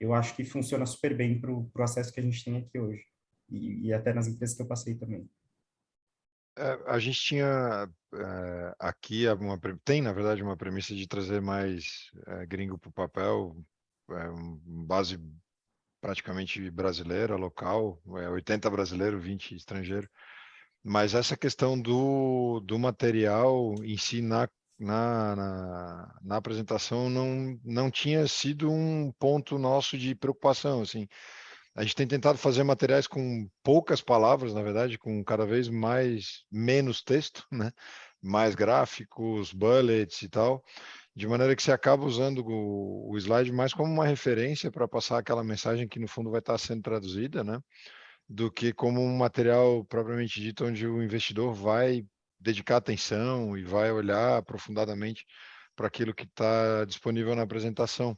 Eu acho que funciona super bem para o acesso que a gente tem aqui hoje. E até nas empresas que eu passei também. A gente tinha aqui, tem, na verdade, uma premissa de trazer mais gringo para o papel, base praticamente brasileira, local, 80 brasileiro, 20 estrangeiro. Mas essa questão do material em si na apresentação não tinha sido um ponto nosso de preocupação, assim. A gente tem tentado fazer materiais com poucas palavras, na verdade, com cada vez menos texto, né? Mais gráficos, bullets e tal, de maneira que você acaba usando o slide mais como uma referência para passar aquela mensagem que no fundo vai estar sendo traduzida, né? Do que como um material propriamente dito, onde o investidor vai dedicar atenção e vai olhar aprofundadamente para aquilo que está disponível na apresentação.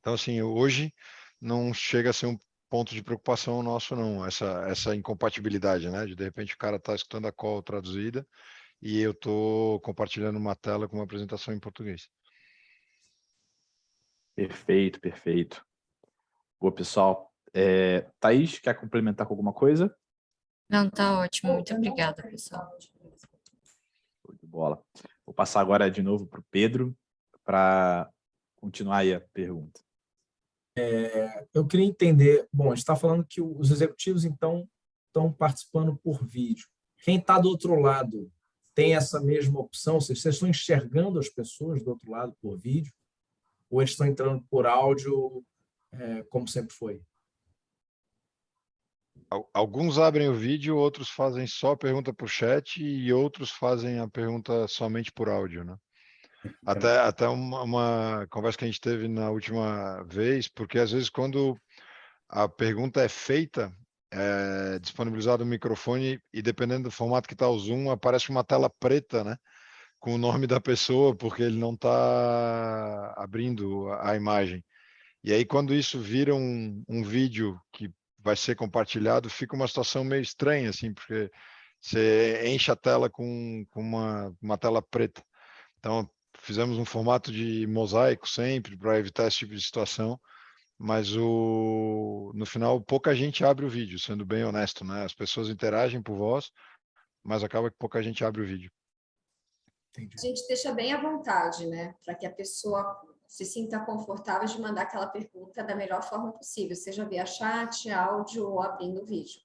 Então, assim, hoje não chega a ser um ponto de preocupação nosso, não, essa incompatibilidade, né? De repente o cara está escutando a call traduzida e eu estou compartilhando uma tela com uma apresentação em português. Perfeito, perfeito. Boa, pessoal. Thaís, quer complementar com alguma coisa? Não, tá ótimo. Muito obrigada, pessoal. Show de bola. Vou passar agora de novo para o Pedro para continuar aí a pergunta. Eu queria entender, bom, a gente está falando que os executivos, então, estão participando por vídeo. Quem está do outro lado tem essa mesma opção? Vocês estão enxergando as pessoas do outro lado por vídeo? Ou eles estão entrando por áudio, como sempre foi? Alguns abrem o vídeo, outros fazem só a pergunta por chat e outros fazem a pergunta somente por áudio, né? Até uma conversa que a gente teve na última vez, porque às vezes quando a pergunta é feita, é disponibilizado o microfone e dependendo do formato que está o Zoom, aparece uma tela preta, né? Com o nome da pessoa, porque ele não está abrindo a imagem. E aí, quando isso vira um vídeo que vai ser compartilhado, fica uma situação meio estranha, assim, porque você enche a tela com uma tela preta. Então, fizemos um formato de mosaico sempre para evitar esse tipo de situação, mas no final pouca gente abre o vídeo, sendo bem honesto, né? As pessoas interagem por voz, mas acaba que pouca gente abre o vídeo. A gente deixa bem à vontade, né? Para que a pessoa se sinta confortável de mandar aquela pergunta da melhor forma possível, seja via chat, áudio ou abrindo o vídeo.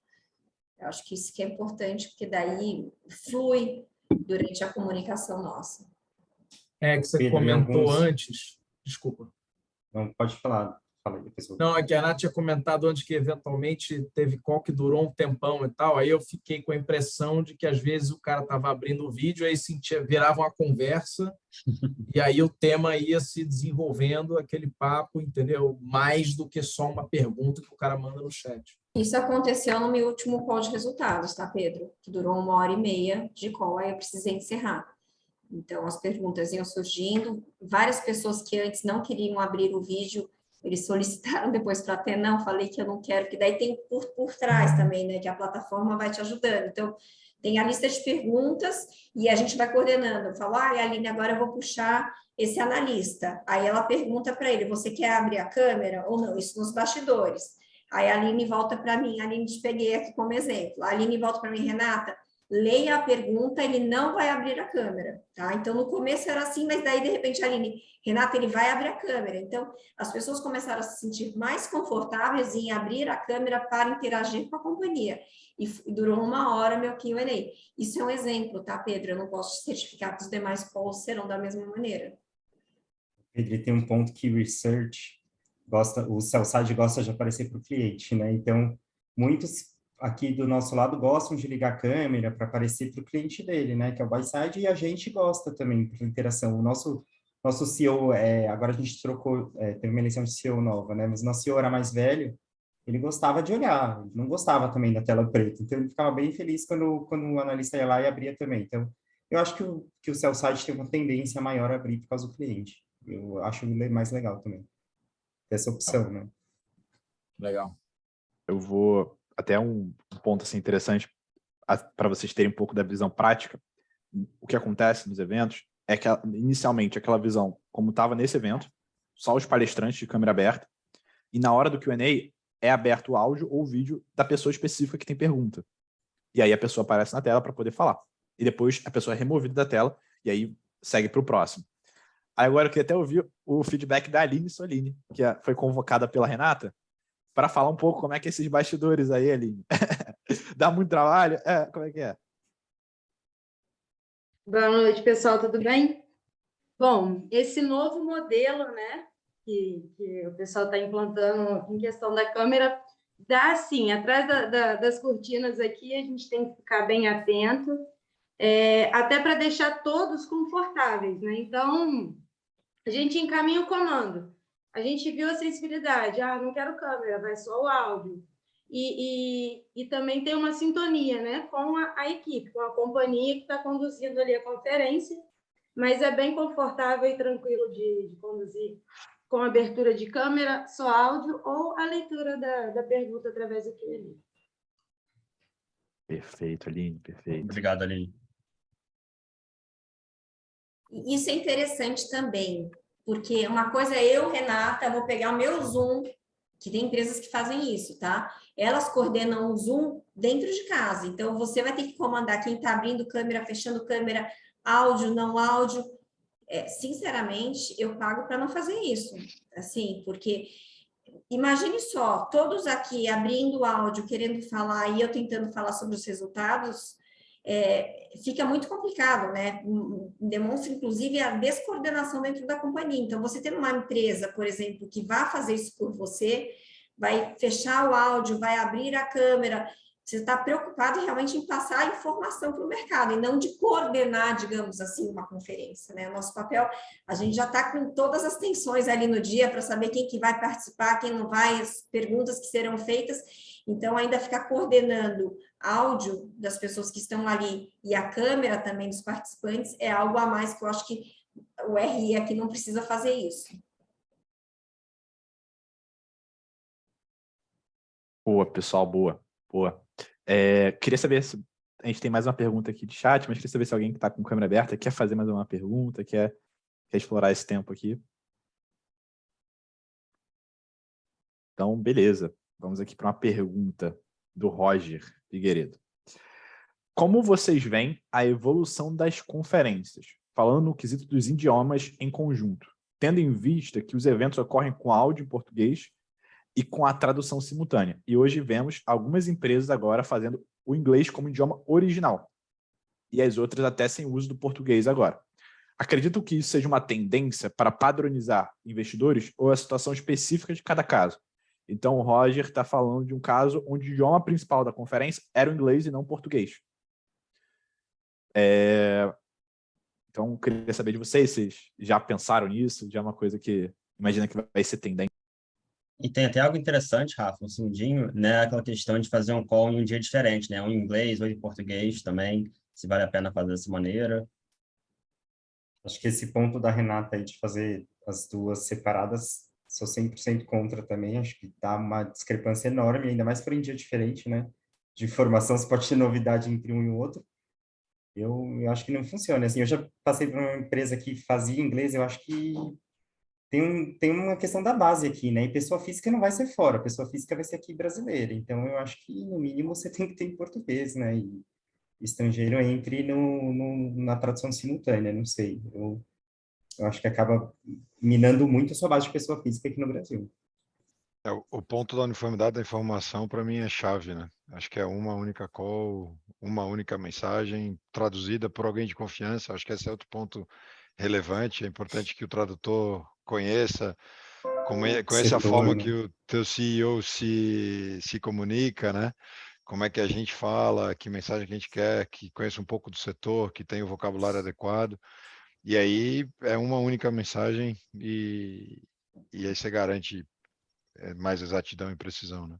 Eu acho que isso que é importante, porque daí flui durante a comunicação nossa. É que você Pedro, comentou antes. Desculpa. Não, pode falar. Fala aí, pessoal. Não, é que a Nath tinha comentado antes que eventualmente teve call que durou um tempão e tal. Aí eu fiquei com a impressão de que às vezes o cara estava abrindo o vídeo, aí virava uma conversa, e aí o tema ia se desenvolvendo, aquele papo, entendeu? Mais do que só uma pergunta que o cara manda no chat. Isso aconteceu no meu último call de resultados, tá, Pedro? Que durou 1h30 de call, aí eu precisei encerrar. Então, as perguntas iam surgindo, várias pessoas que antes não queriam abrir o vídeo, eles solicitaram depois para ter, não, falei que eu não quero, que daí tem por trás também, né, que a plataforma vai te ajudando. Então, tem a lista de perguntas e a gente vai coordenando. Eu falo, Aline, agora eu vou puxar esse analista. Aí ela pergunta para ele, você quer abrir a câmera ou não? Isso nos bastidores. Aí a Aline volta para mim, a Aline te peguei aqui como exemplo. A Aline volta para mim, Renata, leia a pergunta, ele não vai abrir a câmera, tá? Então, no começo era assim, mas daí, de repente, a Aline, Renata, ele vai abrir a câmera. Então, as pessoas começaram a se sentir mais confortáveis em abrir a câmera para interagir com a companhia. E durou 1 hora meu Q&A. Isso é um exemplo, tá, Pedro? Eu não posso certificar que os demais calls serão da mesma maneira. Pedro, tem um ponto que o sell-side gosta de aparecer para o cliente, né? Então, muitos aqui do nosso lado gostam de ligar a câmera para aparecer para o cliente dele, né? Que é o buy-side, e a gente gosta também por interação. O nosso CEO, agora a gente trocou, teve uma eleição de CEO nova, né? Mas o nosso CEO era mais velho, ele gostava de olhar, ele não gostava também da tela preta. Então, ele ficava bem feliz quando o analista ia lá e abria também. Então, eu acho que o sell-side tem uma tendência maior a abrir por causa do cliente. Eu acho mais legal também, essa opção, né? Legal. Eu vou até um ponto assim, interessante para vocês terem um pouco da visão prática. O que acontece nos eventos é que, inicialmente, aquela visão, como estava nesse evento, só os palestrantes de câmera aberta, e na hora do Q&A é aberto o áudio ou o vídeo da pessoa específica que tem pergunta. E aí a pessoa aparece na tela para poder falar. E depois a pessoa é removida da tela e aí segue para o próximo. Agora eu queria até ouvir o feedback da Aline Solini, que foi convocada pela Renata, para falar um pouco como é que é esses bastidores aí, Aline. Dá muito trabalho? Como é que é? Boa noite, pessoal, tudo bem? Bom, esse novo modelo, né, que o pessoal está implantando em questão da câmera, dá sim, atrás das cortinas aqui, a gente tem que ficar bem atento, até para deixar todos confortáveis, né? Então, a gente encaminha o comando. A gente viu a sensibilidade, não quero câmera, vai só o áudio. E também tem uma sintonia, né, com a equipe, com a companhia que está conduzindo ali a conferência, mas é bem confortável e tranquilo de conduzir com abertura de câmera, só áudio ou a leitura da pergunta através do Q&A. Perfeito, Aline, perfeito. Obrigado, Aline. Isso é interessante também, porque uma coisa é eu, Renata, vou pegar o meu Zoom, que tem empresas que fazem isso, tá? Elas coordenam o Zoom dentro de casa, então você vai ter que comandar quem está abrindo câmera, fechando câmera, áudio, não áudio. Sinceramente, eu pago para não fazer isso, assim, porque imagine só, todos aqui abrindo o áudio, querendo falar, e eu tentando falar sobre os resultados, fica muito complicado, né? Demonstra, inclusive, a descoordenação dentro da companhia. Então, você ter uma empresa, por exemplo, que vai fazer isso por você, vai fechar o áudio, vai abrir a câmera, você está preocupado realmente em passar a informação para o mercado e não de coordenar, digamos assim, uma conferência, né? O nosso papel, a gente já está com todas as tensões ali no dia para saber quem que vai participar, quem não vai, as perguntas que serão feitas. Então, ainda ficar coordenando áudio das pessoas que estão ali e a câmera também dos participantes é algo a mais que eu acho que o RI aqui não precisa fazer isso. Boa, pessoal, boa. Queria saber se a gente tem mais uma pergunta aqui de chat, mas queria saber se alguém que está com a câmera aberta quer fazer mais uma pergunta, quer explorar esse tempo aqui. Então, beleza. Vamos aqui para uma pergunta do Roger Figueiredo. Como vocês veem a evolução das conferências, falando no quesito dos idiomas em conjunto, tendo em vista que os eventos ocorrem com áudio em português e com a tradução simultânea. E hoje vemos algumas empresas agora fazendo o inglês como idioma original, e as outras até sem uso do português agora. Acredito que isso seja uma tendência para padronizar investidores ou a situação específica de cada caso. Então, o Roger está falando de um caso onde o idioma principal da conferência era o inglês e não o português. Então, queria saber de vocês já pensaram nisso? Já é uma coisa que imagina que vai ser tendência? E tem até algo interessante, Rafa, no segundinho, né? Aquela questão de fazer um call em um dia diferente, né? Um em inglês ou em português também, se vale a pena fazer dessa maneira. Acho que esse ponto da Renata aí de fazer as duas separadas, sou 100% contra também, acho que dá uma discrepância enorme, ainda mais por um dia diferente, né? De informação, se pode ter novidade entre um e o outro. Eu acho que não funciona. Assim, eu já passei por uma empresa que fazia inglês, eu acho que tem uma questão da base aqui, né? E pessoa física não vai ser fora, pessoa física vai ser aqui brasileira. Então, eu acho que, no mínimo, você tem que ter em português, né? E estrangeiro entre na tradução simultânea, não sei. Eu acho que acaba minando muito a sua base de pessoa física aqui no Brasil. O ponto da uniformidade da informação, para mim, é chave, né? Acho que é uma única call, uma única mensagem traduzida por alguém de confiança. Acho que esse é outro ponto relevante. É importante que o tradutor conheça a forma que o teu CEO se comunica, né? Como é que a gente fala, que mensagem que a gente quer, que conheça um pouco do setor, que tenha o vocabulário adequado. E aí é uma única mensagem e aí você garante mais exatidão e precisão, né?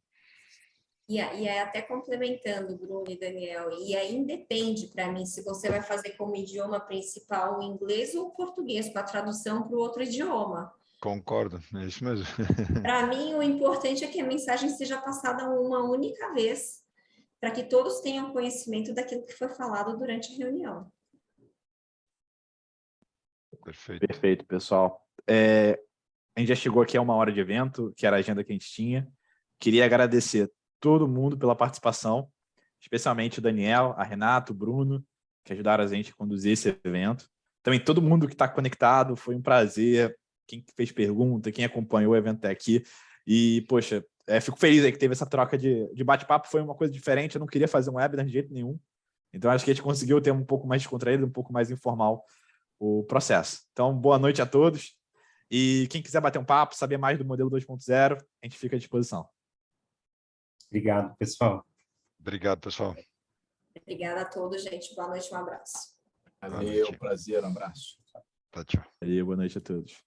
E aí, até complementando, Bruno e Daniel, e aí independe para mim se você vai fazer como idioma principal o inglês ou o português, com a tradução para o outro idioma. Concordo, é isso mesmo. Para mim, o importante é que a mensagem seja passada uma única vez, para que todos tenham conhecimento daquilo que foi falado durante a reunião. Perfeito. Perfeito, pessoal. A gente já chegou aqui a 1 hora de evento, que era a agenda que a gente tinha. Queria agradecer todo mundo pela participação, especialmente o Daniel, a Renata, o Bruno, que ajudaram a gente a conduzir esse evento. Também todo mundo que está conectado, foi um prazer. Quem fez pergunta, quem acompanhou o evento até aqui. E, poxa, fico feliz aí que teve essa troca de bate-papo, foi uma coisa diferente, eu não queria fazer um webinar de jeito nenhum. Então, acho que a gente conseguiu ter um pouco mais descontraído, um pouco mais informal o processo. Então, boa noite a todos. E quem quiser bater um papo, saber mais do modelo 2.0, a gente fica à disposição. Obrigado, pessoal. Obrigado, pessoal. Obrigada a todos, gente. Boa noite, um abraço. Valeu, prazer, um abraço. Tá, tchau. Valeu, boa noite a todos.